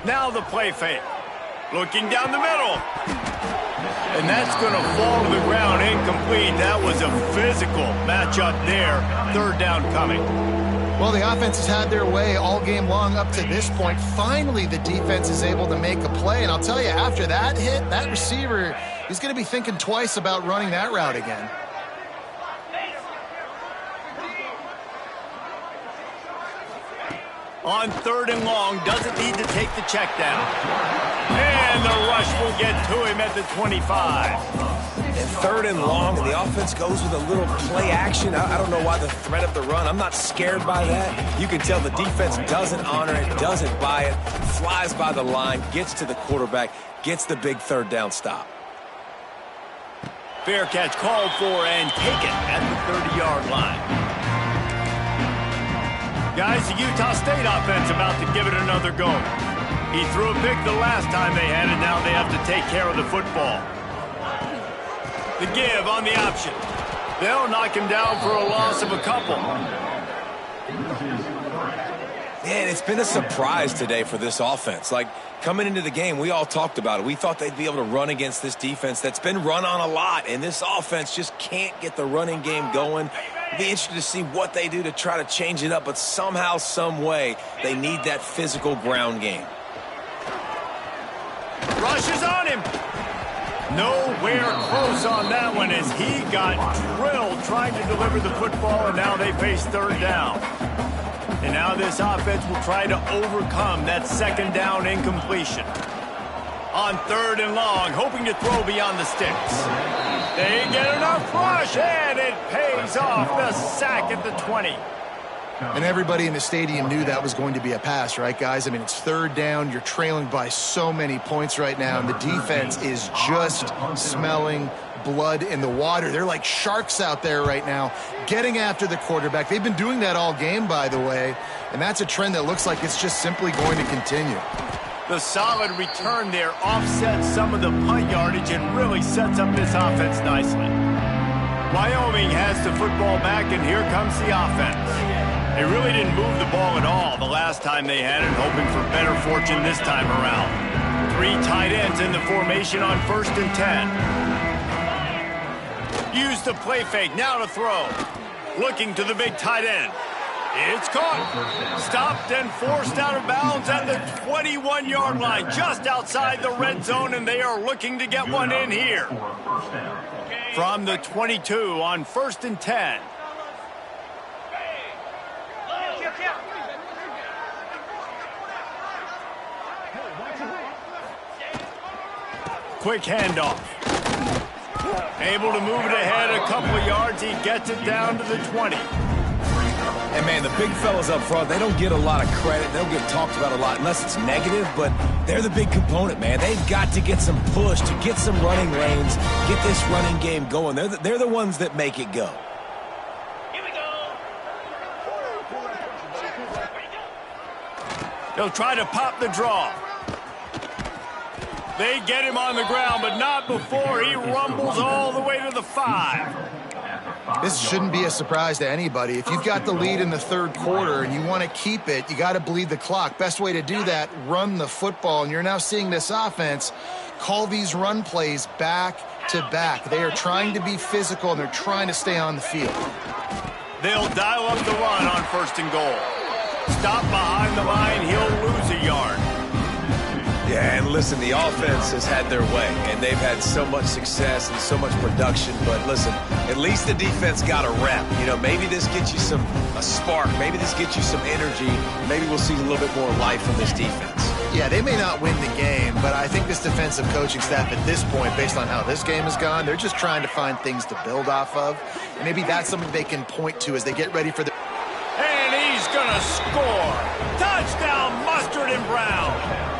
Now the play fake. Looking down the middle. And that's going to fall to the ground incomplete. That was a physical matchup there. 3rd down coming. Well, the offense has had their way all game long up to this point. Finally, the defense is able to make a play. And I'll tell you, after that hit, that receiver, he's going to be thinking twice about running that route again. On 3rd and long, doesn't need to take the check down. And the rush will get to him at the 25. And 3rd and long, and the offense goes with a little play action. I don't know why the threat of the run. I'm not scared by that. You can tell the defense doesn't honor it, doesn't buy it, flies by the line, gets to the quarterback, gets the big 3rd down stop. Fair catch called for and taken at the 30-yard line. Guys, the Utah State offense about to give it another go. He threw a pick the last time they had it. Now they have to take care of the football. The give on the option. They'll knock him down for a loss of a couple. Man, it's been a surprise today for this offense. Like, coming into the game, we all talked about it. We thought they'd be able to run against this defense that's been run on a lot, and this offense just can't get the running game going. Be interested to see what they do to try to change it up, but somehow, some way, they need that physical ground game. Rushes on him. Nowhere close on that one as he got drilled trying to deliver the football, and now they face 3rd down. And now this offense will try to overcome that 2nd down incompletion. On 3rd and long, hoping to throw beyond the sticks. They get enough rush, and it pays off. The sack at the 20. And everybody in the stadium knew that was going to be a pass, right, guys? I mean, it's 3rd down. You're trailing by so many points right now, and the defense is just smelling blood in the water. They're like sharks out there right now, getting after the quarterback. They've been doing that all game, by the way, and that's a trend that looks like it's just simply going to continue. The solid return there offsets some of the punt yardage and really sets up this offense nicely. Wyoming has the football back, and here comes the offense. They really didn't move the ball at all the last time they had it, hoping for better fortune this time around. 3 tight ends in the formation on 1st and 10. Use the play fake, now to throw. Looking to the big tight end. It's caught. Stopped and forced out of bounds at the 21-yard line, just outside the red zone, and they are looking to get one in here. From the 22 on 1st and 10. Quick handoff. Able to move it ahead a couple of yards. He gets it down to the 20. And, man, the big fellas up front, they don't get a lot of credit. They don't get talked about a lot unless it's negative, but they're the big component, man. They've got to get some push, to get some running lanes, get this running game going. They're the ones that make it go. Here we go. They'll try to pop the draw. They get him on the ground, but not before he rumbles all the way to the 5. This shouldn't be a surprise to anybody. If you've got the lead in the third quarter and you want to keep it, you got to bleed the clock. Best way to do that, run the football. And you're now seeing this offense call these run plays back to back. They are trying to be physical, and they're trying to stay on the field. They'll dial up the run on 1st and goal. Stop behind the line, he'll lose a yard. Yeah, and listen, the offense has had their way, and they've had so much success and so much production. But listen, at least the defense got a rep. You know, maybe this gets you a spark. Maybe this gets you some energy. Maybe we'll see a little bit more life from this defense. Yeah, they may not win the game, but I think this defensive coaching staff at this point, based on how this game has gone, they're just trying to find things to build off of. And maybe that's something they can point to as they get ready for the... And he's going to score. Touchdown, Mustard and Brown.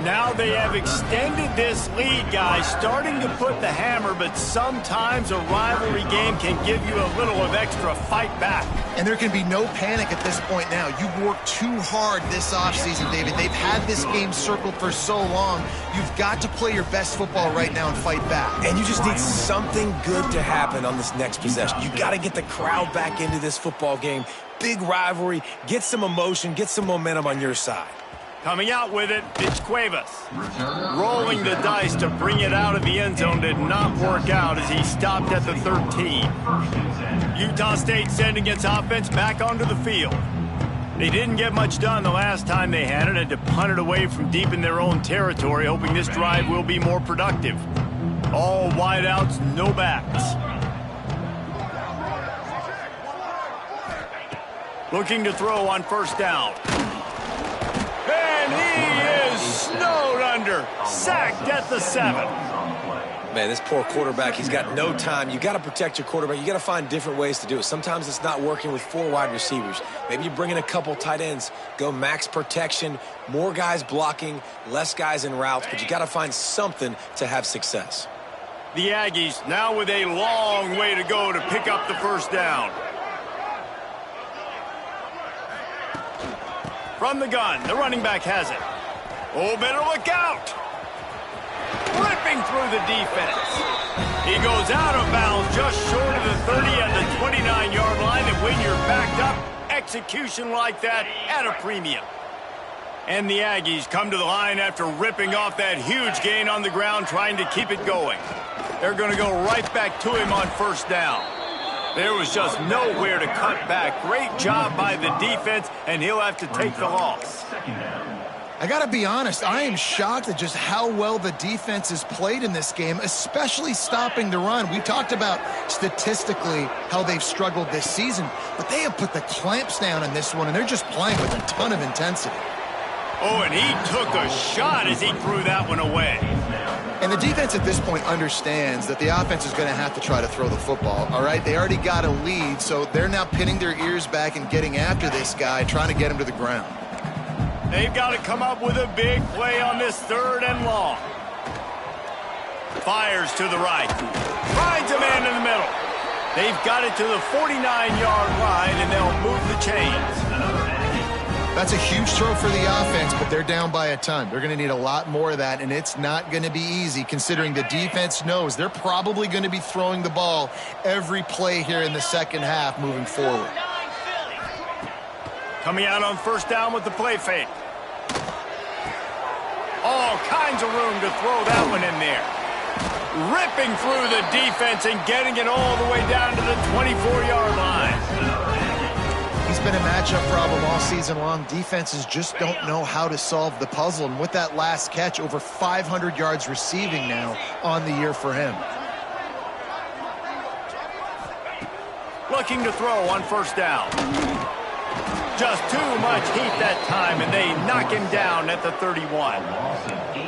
Now they have extended this lead, guys, starting to put the hammer, but sometimes a rivalry game can give you a little of extra fight back. And there can be no panic at this point now. You've worked too hard this offseason, David. They've had this game circled for so long. You've got to play your best football right now and fight back. And you just need something good to happen on this next possession. You got to get the crowd back into this football game. Big rivalry. Get some emotion. Get some momentum on your side. Coming out with it, it's Cuevas. Rolling the dice to bring it out of the end zone did not work out as he stopped at the 13. Utah State sending its offense back onto the field. They didn't get much done the last time they had it, and to punt it away from deep in their own territory, hoping this drive will be more productive. All wideouts, no backs. Looking to throw on 1st down. And he is snowed under, sacked at the 7. Man, this poor quarterback, he's got no time. You got to protect your quarterback. You got to find different ways to do it. Sometimes it's not working with 4 wide receivers. Maybe you bring in a couple tight ends, go max protection, more guys blocking, less guys in routes, but you got to find something to have success. The Aggies now with a long way to go to pick up the 1st down. From the gun, the running back has it. Oh, better look out. Ripping through the defense. He goes out of bounds just short of the 30 at the 29-yard line. And when you're backed up, execution like that at a premium. And the Aggies come to the line after ripping off that huge gain on the ground, trying to keep it going. They're going to go right back to him on 1st down. There was just nowhere to cut back. Great job by the defense, and he'll have to take the loss. I got to be honest, I am shocked at just how well the defense has played in this game, especially stopping the run. We talked about statistically how they've struggled this season, but they have put the clamps down in this one, and they're just playing with a ton of intensity. Oh, and he took a shot as he threw that one away. And the defense at this point understands that the offense is going to have to try to throw the football, all right? They already got a lead, so they're now pinning their ears back and getting after this guy, trying to get him to the ground. They've got to come up with a big play on this 3rd and long. Fires to the right. Finds a man in the middle. They've got it to the 49-yard line, and they'll move the chains. That's a huge throw for the offense, but they're down by a ton. They're going to need a lot more of that, and it's not going to be easy considering the defense knows they're probably going to be throwing the ball every play here in the second half moving forward. Coming out on 1st down with the play fake. All kinds of room to throw that one in there. Ripping through the defense and getting it all the way down to the 24-yard line. He's been a matchup problem all season long. Defenses just don't know how to solve the puzzle. And with that last catch, over 500 yards receiving now on the year for him. Looking to throw on 1st down. Just too much heat that time, and they knock him down at the 31.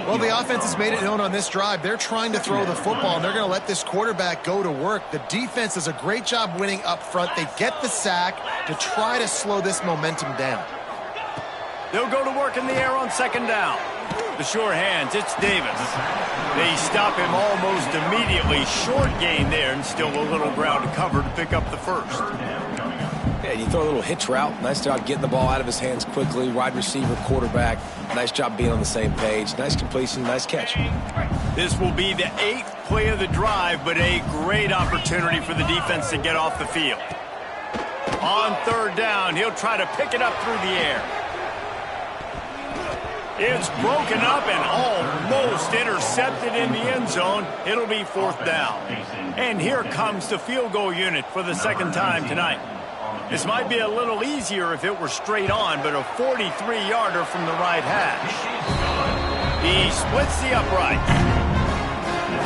Well, the offense has made it known on this drive. They're trying to throw the football, and they're going to let this quarterback go to work. The defense does a great job winning up front. They get the sack to try to slow this momentum down. They'll go to work in the air on second down. The sure hands, it's Davis. They stop him almost immediately. Short gain there, and still a little ground to cover to pick up the first. Yeah, you throw a little hitch route. Nice job getting the ball out of his hands quickly. Wide receiver, quarterback. Nice job being on the same page. Nice completion, nice catch. This will be the 8th play of the drive, but a great opportunity for the defense to get off the field. On third down, he'll try to pick it up through the air. It's broken up and almost intercepted in the end zone. It'll be fourth down. And here comes the field goal unit for the second time tonight. This might be a little easier if it were straight on, but a 43-yarder from the right hash. He splits the uprights.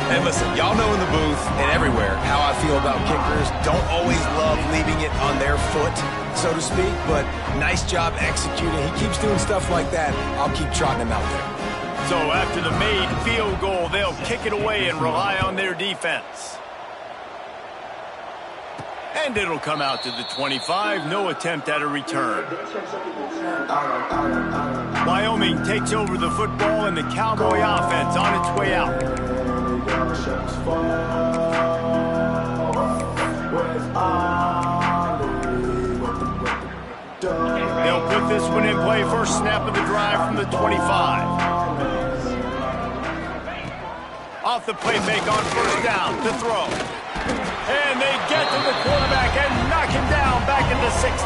And listen, y'all know in the booth and everywhere how I feel about kickers. Don't always love leaving it on their foot, so to speak, but nice job executing. He keeps doing stuff like that. I'll keep trotting him out there. So after the made field goal, they'll kick it away and rely on their defense. And it'll come out to the 25. No attempt at a return. Wyoming takes over the football, and the Cowboy offense on its way out. They'll put this one in play. First snap of the drive from the 25. Off the play fake on first down to throw. And they get to the quarterback and knock him down back into 16.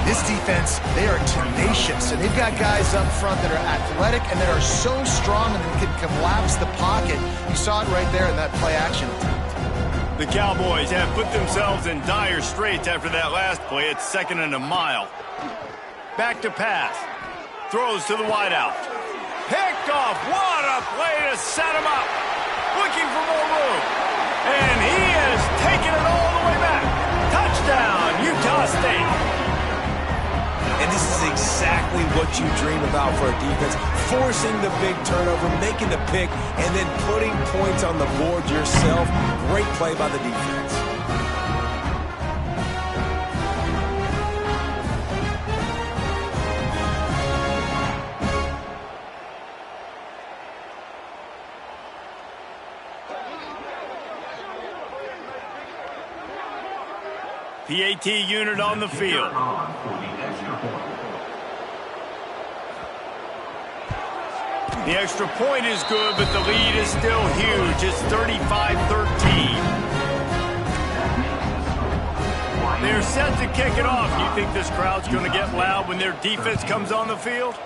This defense, they are tenacious, and they've got guys up front that are athletic and that are so strong and can collapse the pocket. You saw it right there in that play action attempt. The Cowboys have put themselves in dire straits after that last play. It's 2nd and a mile. Back to pass. Throws to the wideout. Picked off. What a play to set him up. Looking for more room. And he is taking it all the way back. Touchdown, Utah State. And this is exactly what you dream about for a defense. Forcing the big turnover, making the pick, and then putting points on the board yourself. Great play by the defense. PAT unit on the field. The extra point is good, but the lead is still huge. It's 35-13. They're set to kick it off. You think this crowd's going to get loud when their defense comes on the field?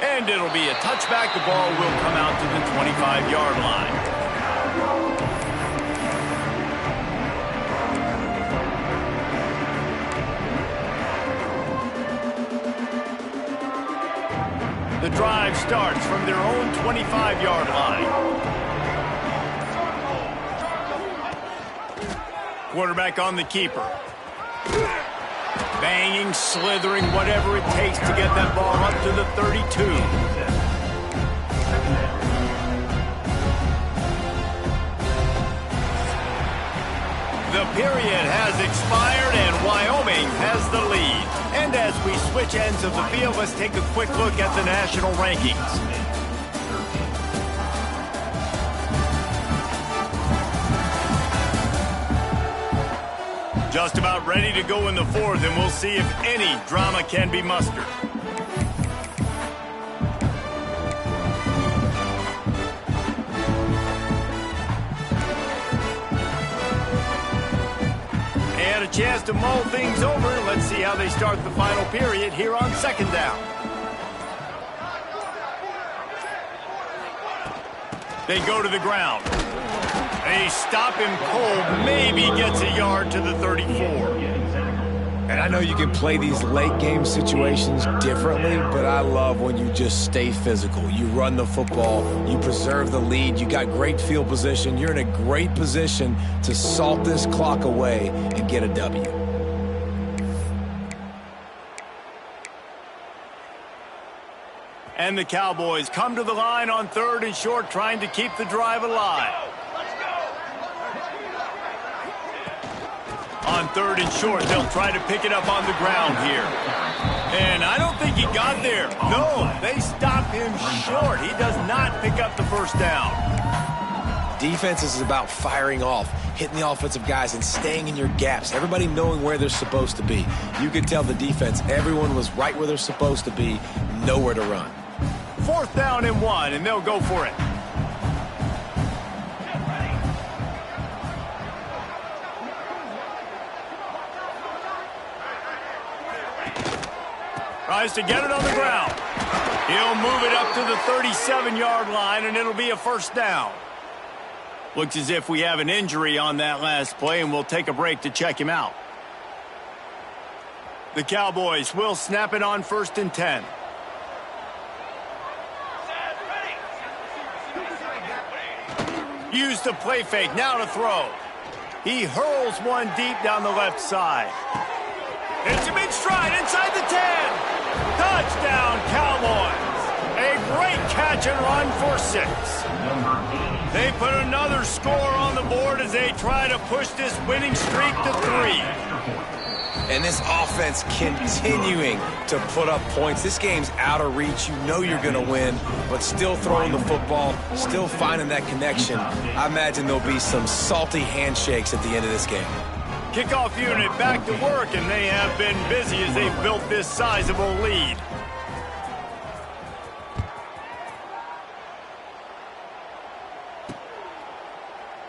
And it'll be a touchback. The ball will come out to the 25-yard line. The drive starts from their own 25-yard line. Quarterback on the keeper. Banging, slithering, whatever it takes to get that ball up to the 32. The period has expired and Wyoming has the lead. And as we switch ends of the field, let's take a quick look at the national rankings. Just about ready to go in the fourth, and we'll see if any drama can be mustered. And a chance to mull things over. Let's see how they start the final period here on second down. They go to the ground. They stop him cold, maybe gets a yard to the 34. And I know you can play these late game situations differently, but I love when you just stay physical. You run the football, you preserve the lead, you got great field position, you're in a great position to salt this clock away and get a W. And the Cowboys come to the line on 3rd and short, trying to keep the drive alive. On 3rd and short, they'll try to pick it up on the ground here. And I don't think he got there. No, they stop him short. He does not pick up the first down. Defense is about firing off, hitting the offensive guys and staying in your gaps. Everybody knowing where they're supposed to be. You could tell the defense, everyone was right where they're supposed to be, nowhere to run. 4th down and 1, and they'll go for it. Tries to get it on the ground. He'll move it up to the 37-yard line, and it'll be a 1st down. Looks as if we have an injury on that last play, and we'll take a break to check him out. The Cowboys will snap it on 1st and 10. Use the play fake, now to throw. He hurls one deep down the left side. It's a big stride inside the 10. Touchdown, Cowboys. A great catch and run for 6. They put another score on the board as they try to push this winning streak to 3. And this offense continuing to put up points. This game's out of reach. You know you're going to win, but still throwing the football, still finding that connection. I imagine there'll be some salty handshakes at the end of this game. Kickoff unit back to work, and they have been busy as they've built this sizable lead.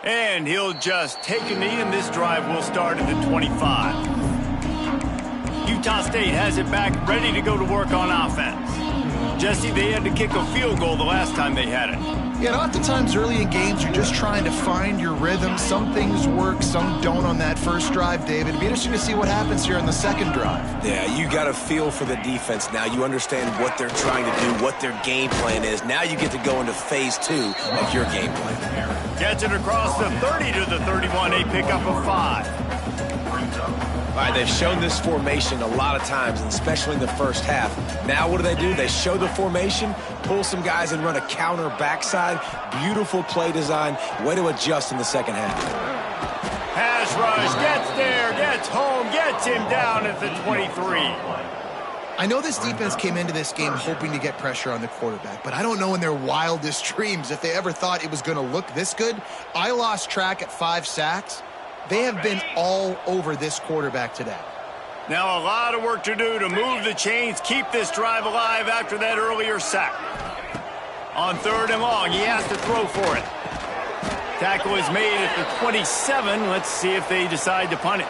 And he'll just take a knee, and this drive will start at the 25. Utah State has it back, ready to go to work on offense. Jesse, they had to kick a field goal the last time they had it. Yeah, and oftentimes early in games, you're just trying to find your rhythm. Some things work, some don't on that first drive, David. It'll be interesting to see what happens here in the second drive. Yeah, you got a feel for the defense now. You understand what they're trying to do, what their game plan is. Now you get to go into phase 2 of your game plan. Gets it across the 30 to the 31, a pickup of 5. All right, they've shown this formation a lot of times, and especially in the first half. Now what do? They show the formation, pull some guys and run a counter backside. Beautiful play design. Way to adjust in the second half. Pass rush, gets there, gets home, gets him down at the 23. I know this defense came into this game hoping to get pressure on the quarterback, but I don't know in their wildest dreams if they ever thought it was going to look this good. I lost track at 5 sacks. They have been all over this quarterback today. Now a lot of work to do to move the chains, keep this drive alive after that earlier sack. On 3rd and long, he has to throw for it. Tackle is made at the 27. Let's see if they decide to punt it.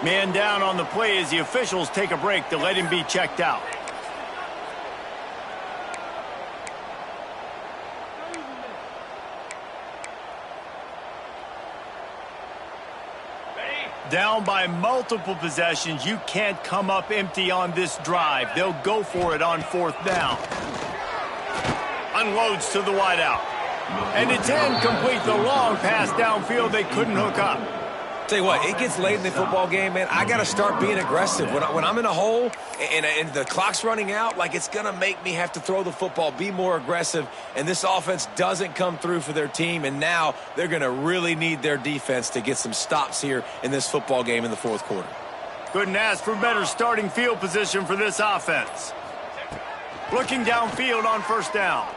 Man down on the play as the officials take a break to let him be checked out. Down by multiple possessions, you can't come up empty on this drive. They'll go for it on 4th down. Unloads to the wideout. And it's incomplete. The long pass downfield they couldn't hook up. Tell you what, it gets late in the football game, man. I got to start being aggressive. When I'm in a hole and the clock's running out, like it's going to make me have to throw the football, be more aggressive, and this offense doesn't come through for their team, and now they're going to really need their defense to get some stops here in this football game in the 4th quarter. Couldn't ask for better starting field position for this offense. Looking downfield on 1st down.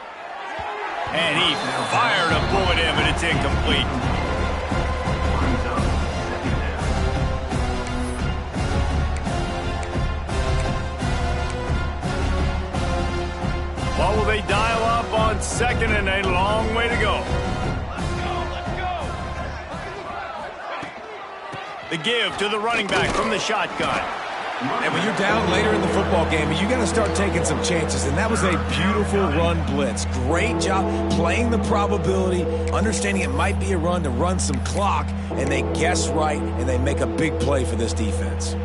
And he fired a bullet in, but it's incomplete. What will they dial up on 2nd and a long way to go? The give to the running back from the shotgun. And when you're down later in the football game, you got to start taking some chances. And that was a beautiful run blitz. Great job playing the probability, understanding it might be a run to run some clock, and they guess right, and they make a big play for this defense.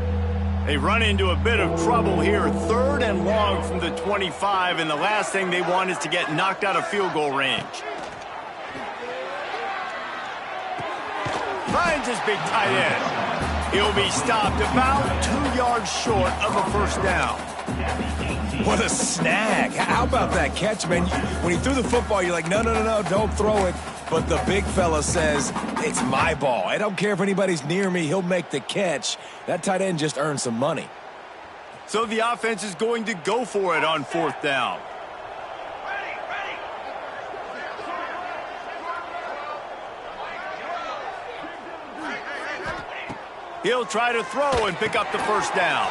They run into a bit of trouble here. 3rd and long from the 25, and the last thing they want is to get knocked out of field goal range. Finds his big tight end. He'll be stopped about 2 yards short of a first down. What a snag. How about that catch, man? When he threw the football, you're like, no, don't throw it. But the big fella says, it's my ball. I don't care if anybody's near me. He'll make the catch. That tight end just earned some money. So the offense is going to go for it on 4th down. He'll try to throw and pick up the first down.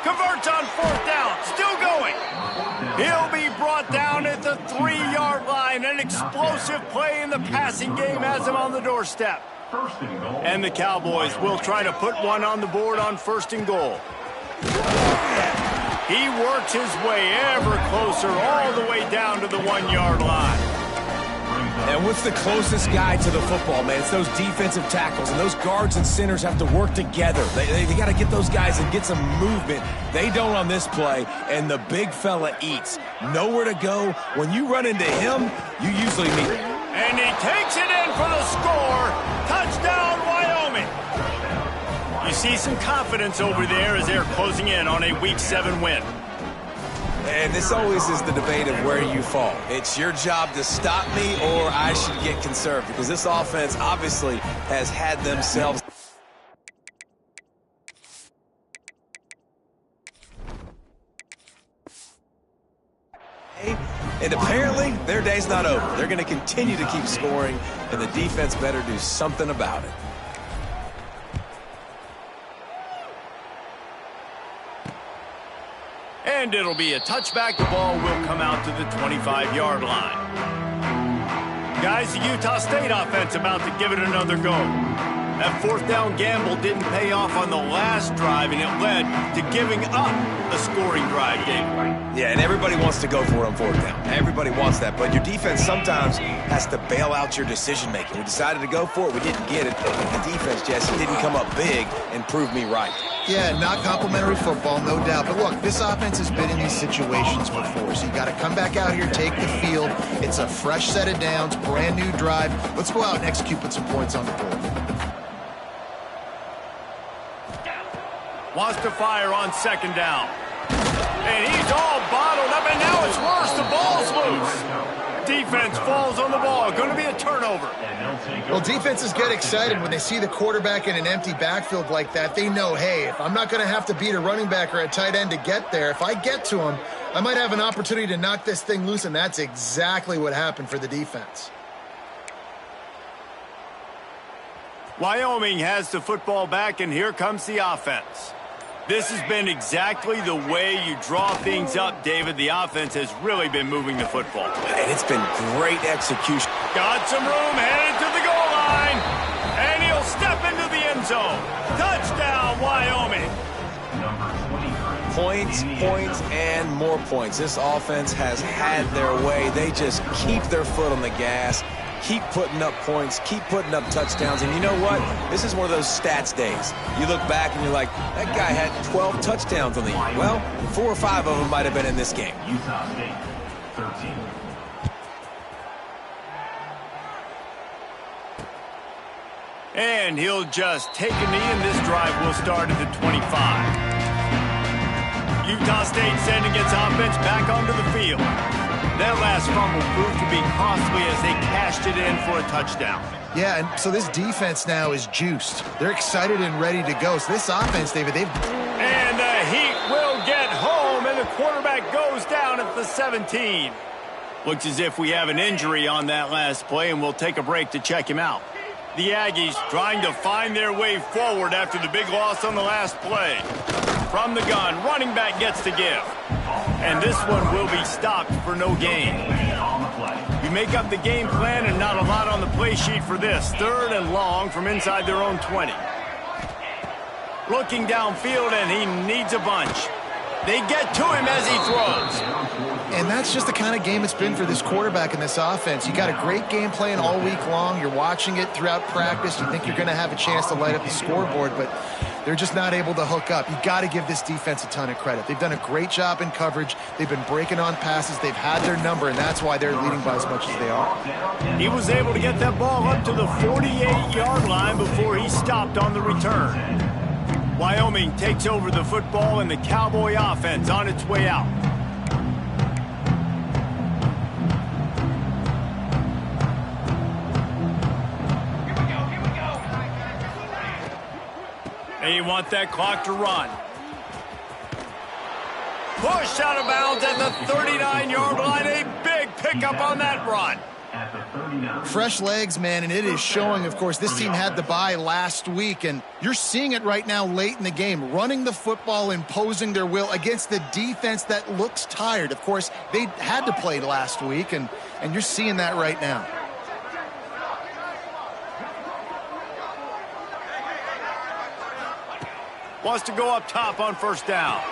Converts on 4th down. Still going. He'll be brought down at the 3-yard line. An explosive play in the passing game has him on the doorstep. And the Cowboys will try to put one on the board on 1st and goal. He works his way ever closer all the way down to the 1-yard line. And what's the closest guy to the football, man? It's those defensive tackles, and those guards and centers have to work together. They got to get those guys and get some movement. They don't on this play, and the big fella eats. Nowhere to go. When you run into him, you usually meet him. And he takes it in for the score. Touchdown, Wyoming. You see some confidence over there as they're closing in on a Week 7 win. And this always is the debate of where you fall. It's your job to stop me, or I should get conserved, because this offense obviously has had themselves. And apparently, their day's not over. They're going to continue to keep scoring, and the defense better do something about it. And it'll be a touchback. The ball will come out to the 25-yard line. Guys, the Utah State offense about to give it another go. That 4th down gamble didn't pay off on the last drive, and it led to giving up a scoring drive, David. Yeah, and everybody wants to go for it on 4th down. Everybody wants that, but your defense sometimes has to bail out your decision-making. We decided to go for it. We didn't get it. The defense, Jesse, didn't come up big and prove me right. Yeah, not complimentary football, no doubt. But look, this offense has been in these situations before, so you got to come back out here, take the field. It's a fresh set of downs, brand new drive. Let's go out and execute, put some points on the board. Wants to fire on 2nd down. And he's all bottled up, and now it's worse. The ball's loose. Defense falls on the ball. Going to be a turnover. Well, defenses get excited when they see the quarterback in an empty backfield like that. They know, hey, if I'm not going to have to beat a running back or a tight end to get there, if I get to him, I might have an opportunity to knock this thing loose, and that's exactly what happened for the defense. Wyoming has the football back, and here comes the offense. This has been exactly the way you draw things up, David. The offense has really been moving the football. And it's been great execution. Got some room, headed to the goal line. And he'll step into the end zone. Touchdown, Wyoming. Points, and more points. This offense has had their way. They just keep their foot on the gas, keep putting up points, keep putting up touchdowns. And you know what? This is one of those stats days. You look back and you're like, that guy had 12 touchdowns on the year. Well, 4 or 5 of them might have been in this game. Utah State, 13. And he'll just take a knee, and this drive will start at the 25. Utah State sending its offense back onto the field. That last fumble proved to be costly as they cashed it in for a touchdown. Yeah, and so this defense now is juiced. They're excited and ready to go. So this offense, David, And the Heat will get home, and the quarterback goes down at the 17. Looks as if we have an injury on that last play, and we'll take a break to check him out. The Aggies trying to find their way forward after the big loss on the last play. From the gun, running back gets to give. And this one will be stopped for no gain. You make up the game plan and not a lot on the play sheet for this. 3rd and long from inside their own 20. Looking downfield, and he needs a bunch. They get to him as he throws. And that's just the kind of game it's been for this quarterback in this offense. You got a great game plan all week long. You're watching it throughout practice. You think you're going to have a chance to light up the scoreboard, but They're just not able to hook up. You got to give this defense a ton of credit. They've done a great job in coverage. They've been breaking on passes. They've had their number, and that's why they're leading by as much as they are. He was able to get that ball up to the 48-yard line before he stopped on the return. Wyoming takes over the football and the Cowboy offense on its way out. They want that clock to run. Push out of bounds at the 39-yard line. A big pickup on that run. Fresh legs, man, and it is showing. Of course, this team had the bye last week, and you're seeing it right now late in the game, running the football, imposing their will against the defense that looks tired. Of course, they had to play last week, and you're seeing that right now. Wants to go up top on first down.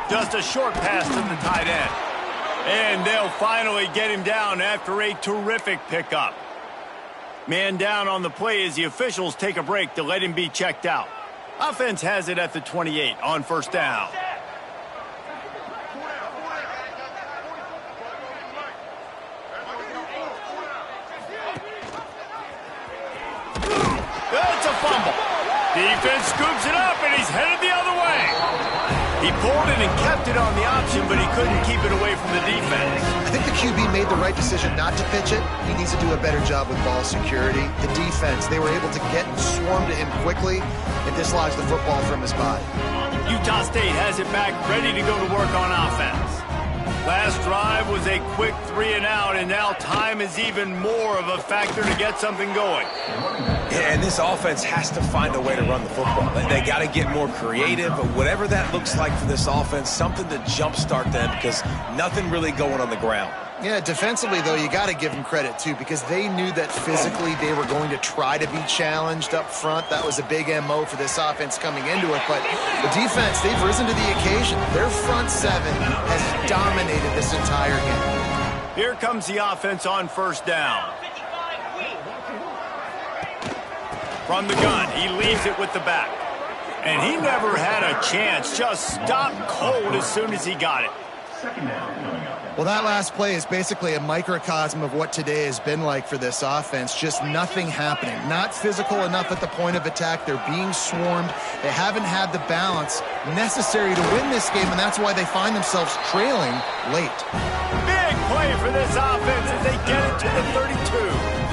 Just a short pass to the tight end. And they'll finally get him down after a terrific pickup. Man down on the play as the officials take a break to let him be checked out. Offense has it at the 28 on first down. That's a fumble. Defense scoops it up, and he's headed the other way. He pulled it and kept it on the option, but he couldn't keep it away from the defense. I think the QB made the right decision not to pitch it. He needs to do a better job with ball security. The defense, they were able to get and swarm to him quickly and dislodge the football from his body. Utah State has it back, ready to go to work on offense. Last drive was a quick 3-and-out, and now time is even more of a factor to get something going. Yeah, and this offense has to find a way to run the football. They got to get more creative, but whatever that looks like for this offense, something to jumpstart them because nothing really going on the ground. Yeah, defensively, though, you got to give them credit, too, because they knew that physically they were going to try to be challenged up front. That was a big MO for this offense coming into it. But the defense, they've risen to the occasion. Their front seven has dominated this entire game. Here comes the offense on first down. From the gun, he leaves it with the back. And he never had a chance. Just stopped cold as soon as he got it. Well, that last play is basically a microcosm of what today has been like for this offense. Just nothing happening. Not physical enough at the point of attack. They're being swarmed. They haven't had the balance necessary to win this game, and that's why they find themselves trailing late. Big play for this offense as they get it to the 32.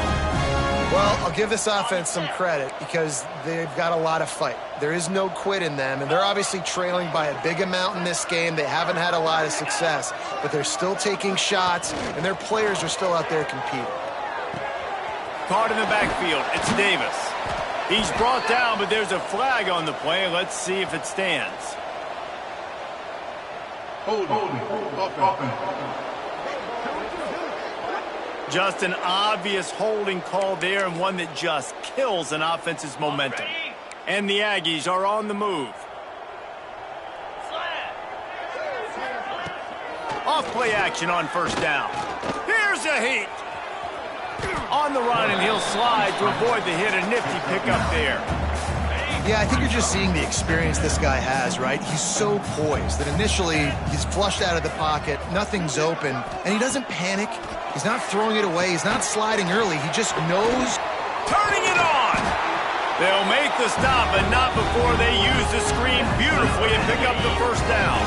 Well, I'll give this offense some credit because they've got a lot of fight. There is no quit in them, and they're obviously trailing by a big amount in this game. They haven't had a lot of success, but they're still taking shots, and their players are still out there competing. Caught in the backfield, it's Davis. He's brought down, but there's a flag on the play. Let's see if it stands. Just an obvious holding call there, and one that just kills an offense's momentum. And the Aggies are on the move. Off play action on first down. Here's a heat. On the run, and he'll slide to avoid the hit. A nifty pickup there. Yeah, I think you're just seeing the experience this guy has, right? He's so poised that initially he's flushed out of the pocket, nothing's open, and he doesn't panic. He's not throwing it away. He's not sliding early. He just knows. Turning it on. They'll make the stop, but not before they use the screen beautifully and pick up the first down.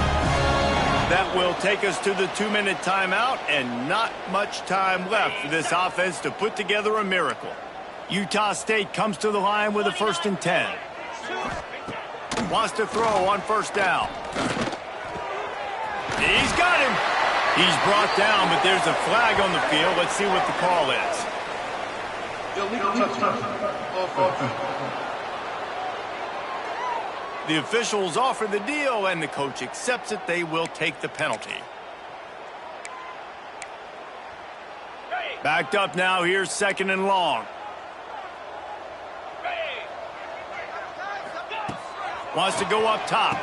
That will take us to the 2-minute timeout, and not much time left for this offense to put together a miracle. Utah State comes to the line with a 1st and 10. Wants to throw on first down. He's got him. He's brought down, but there's a flag on the field. Let's see what the call is. The officials offer the deal, and the coach accepts it. They will take the penalty. Backed up now. Here's 2nd and long. Wants to go up top.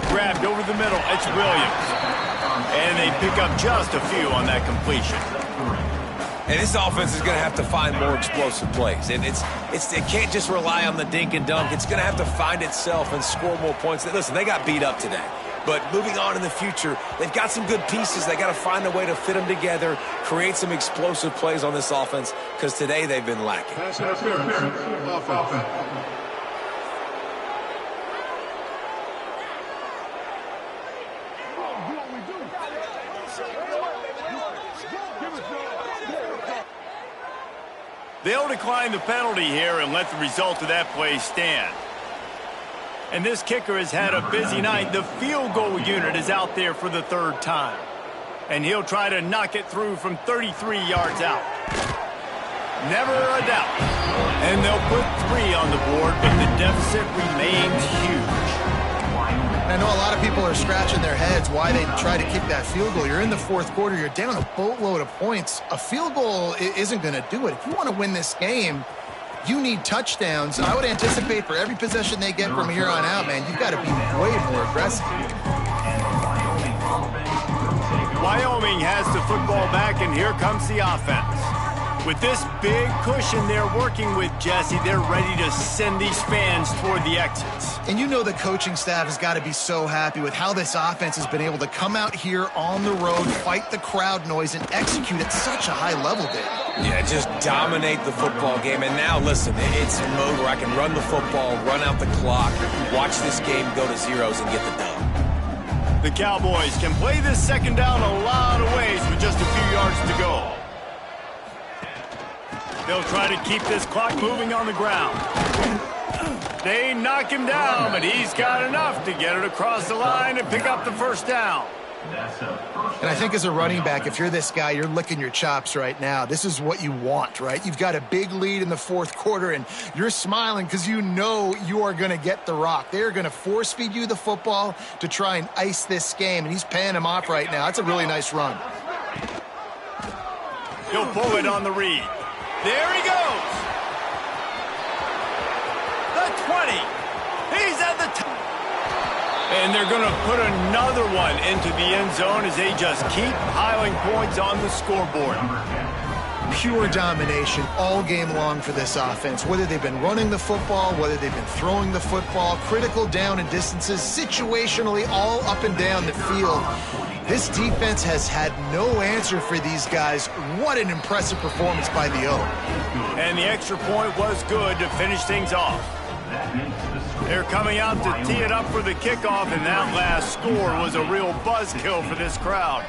Grabbed over the middle. It's Williams. And they pick up just a few on that completion. And this offense is going to have to find more explosive plays. And it can't just rely on the dink and dunk. It's going to have to find itself and score more points. Listen, they got beat up today. But moving on in the future, they've got some good pieces. They got to find a way to fit them together, create some explosive plays on this offense, because today they've been lacking. They'll decline the penalty here and let the result of that play stand. And this kicker has had a busy night. The field goal unit is out there for the third time. And he'll try to knock it through from 33 yards out. Never a doubt. And they'll put 3 on the board, but the deficit remains huge. I know a lot of people are scratching their heads why they try to kick that field goal. You're in the fourth quarter. You're down a boatload of points. A field goal isn't going to do it. If you want to win this game, you need touchdowns. I would anticipate for every possession they get from here on out, man, you've got to be way more aggressive. Wyoming has the football back, and here comes the offense. With this big cushion they're working with, Jesse, they're ready to send these fans toward the exits. And you know the coaching staff has got to be so happy with how this offense has been able to come out here on the road, fight the crowd noise, and execute at such a high level, Dave. Yeah, just dominate the football game. And now, listen, it's a mode where I can run the football, run out the clock, watch this game go to zeros and get the dub. The Cowboys can play this second down a lot of ways with just a few yards to go. They'll try to keep this clock moving on the ground. They knock him down, but he's got enough to get it across the line and pick up the first down. And I think as a running back, if you're this guy, you're licking your chops right now. This is what you want, right? You've got a big lead in the fourth quarter, and you're smiling because you know you are going to get the rock. They're going to force feed you the football to try and ice this game, and he's paying him off right now. That's a really nice run. He'll pull it on the read. There he goes. The 20. He's at the top. And they're going to put another one into the end zone as they just keep piling points on the scoreboard. Pure domination all game long for this offense. Whether they've been running the football, whether they've been throwing the football, critical down and distances, situationally all up and down the field. This defense has had no answer for these guys. What an impressive performance by the O. And the extra point was good to finish things off. They're coming out to tee it up for the kickoff, and that last score was a real buzzkill for this crowd.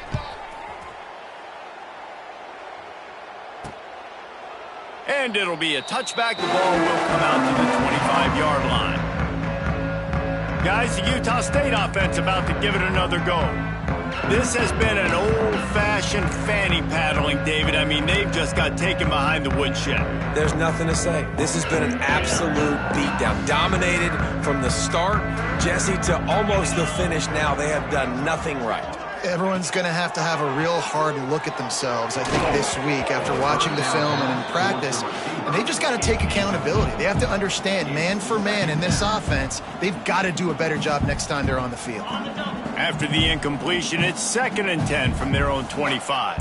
And it'll be a touchback. The ball will come out to the 25-yard line. Guys, the Utah State offense about to give it another go. This has been an old-fashioned fanny paddling, David. I mean, they've just got taken behind the woodshed. There's nothing to say. This has been an absolute beatdown. Dominated from the start, Jesse, to almost the finish now. They have done nothing right. Everyone's going to have a real hard look at themselves, I think, this week after watching the film and in practice. And they've just got to take accountability. They have to understand, man for man in this offense, they've got to do a better job next time they're on the field. After the incompletion, it's 2nd and 10 from their own 25.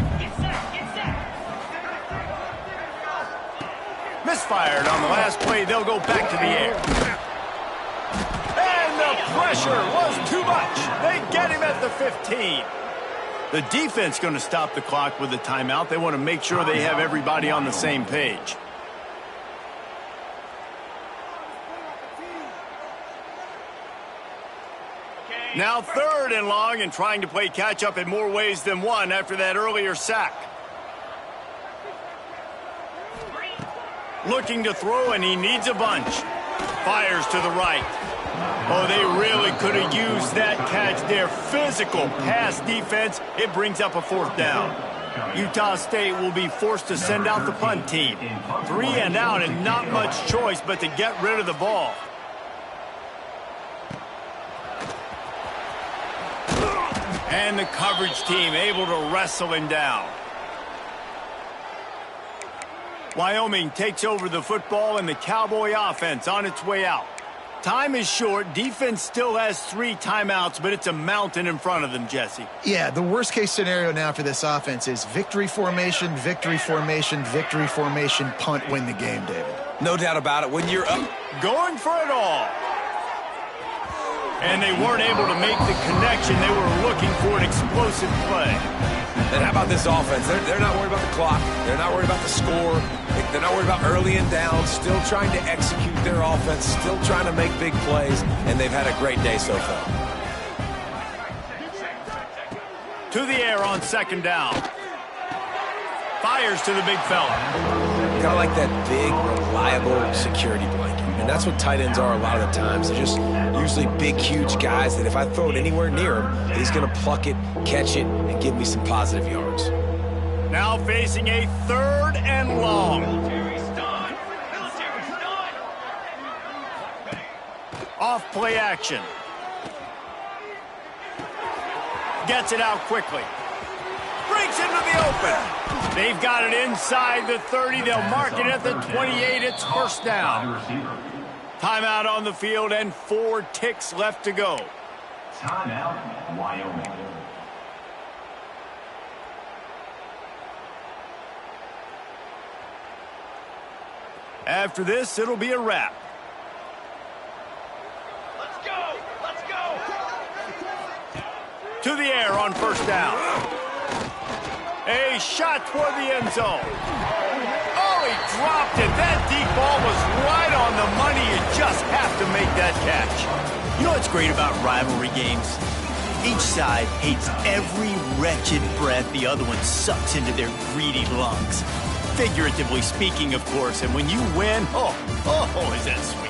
Misfired on the last play. They'll go back to the air. And the pressure was too much. They get him at the 15. The defense going to stop the clock with a timeout. They want to make sure they have everybody on the same page. Now 3rd and long, and trying to play catch-up in more ways than one after that earlier sack. Looking to throw, and he needs a bunch. Fires to the right. Oh, they really could have used that catch there. Physical pass defense. It brings up a 4th down. Utah State will be forced to send out the punt team. 3 and out, and not much choice but to get rid of the ball. And the coverage team able to wrestle him down. Wyoming takes over the football, and the Cowboy offense on its way out. time is short. Defense still has 3 timeouts, but it's a mountain in front of them, Jesse. Yeah, the worst-case scenario now for this offense is victory formation, victory formation, victory formation, punt, win the game, David. No doubt about it. When you're up, going for it all. And they weren't able to make the connection. They were looking for an explosive play. and how about this offense? They're not worried about the clock. They're not worried about the score. They're not worried about early and down. Still trying to execute their offense. Still trying to make big plays. And they've had a great day so far. To the air on second down. Fires to the big fella. Kind of like that big, reliable security blanket. And that's what tight ends are a lot of the times. They're just usually big, huge guys that if I throw it anywhere near him, he's going to pluck it, catch it, and give me some positive yards. Now facing a 3rd and long. Off play action. Gets it out quickly. Breaks into the open. They've got it inside the 30. They'll mark it at the 28. It's first down. Timeout on the field and 4 ticks left to go. Timeout, Wyoming. After this, it'll be a wrap. Let's go! Let's go! To the air on first down. A shot toward the end zone. Oh, he dropped it. That deep ball was right on the money. You just have to make that catch. You know what's great about rivalry games? Each side hates every wretched breath the other one sucks into their greedy lungs. Figuratively speaking, of course. And when you win, oh, is that sweet.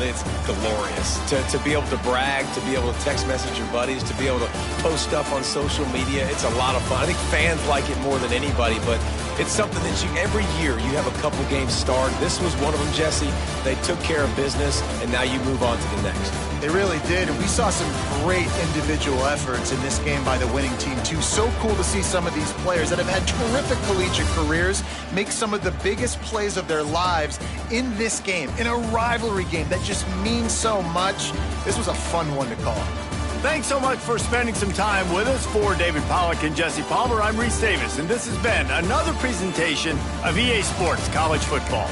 It's glorious to be able to brag, to be able to text message your buddies, to be able to post stuff on social media. It's a lot of fun. I think fans like it more than anybody, but it's something that every year you have a couple games start. This was one of them, Jesse. They took care of business, and now you move on to the next. They really did, and we saw some great individual efforts in this game by the winning team, too. So cool to see some of these players that have had terrific collegiate careers make some of the biggest plays of their lives in this game, in a rivalry game that just means so much. This was a fun one to call. Thanks so much for spending some time with us. For David Pollack and Jesse Palmer, I'm Reese Davis, and this has been another presentation of EA Sports College Football.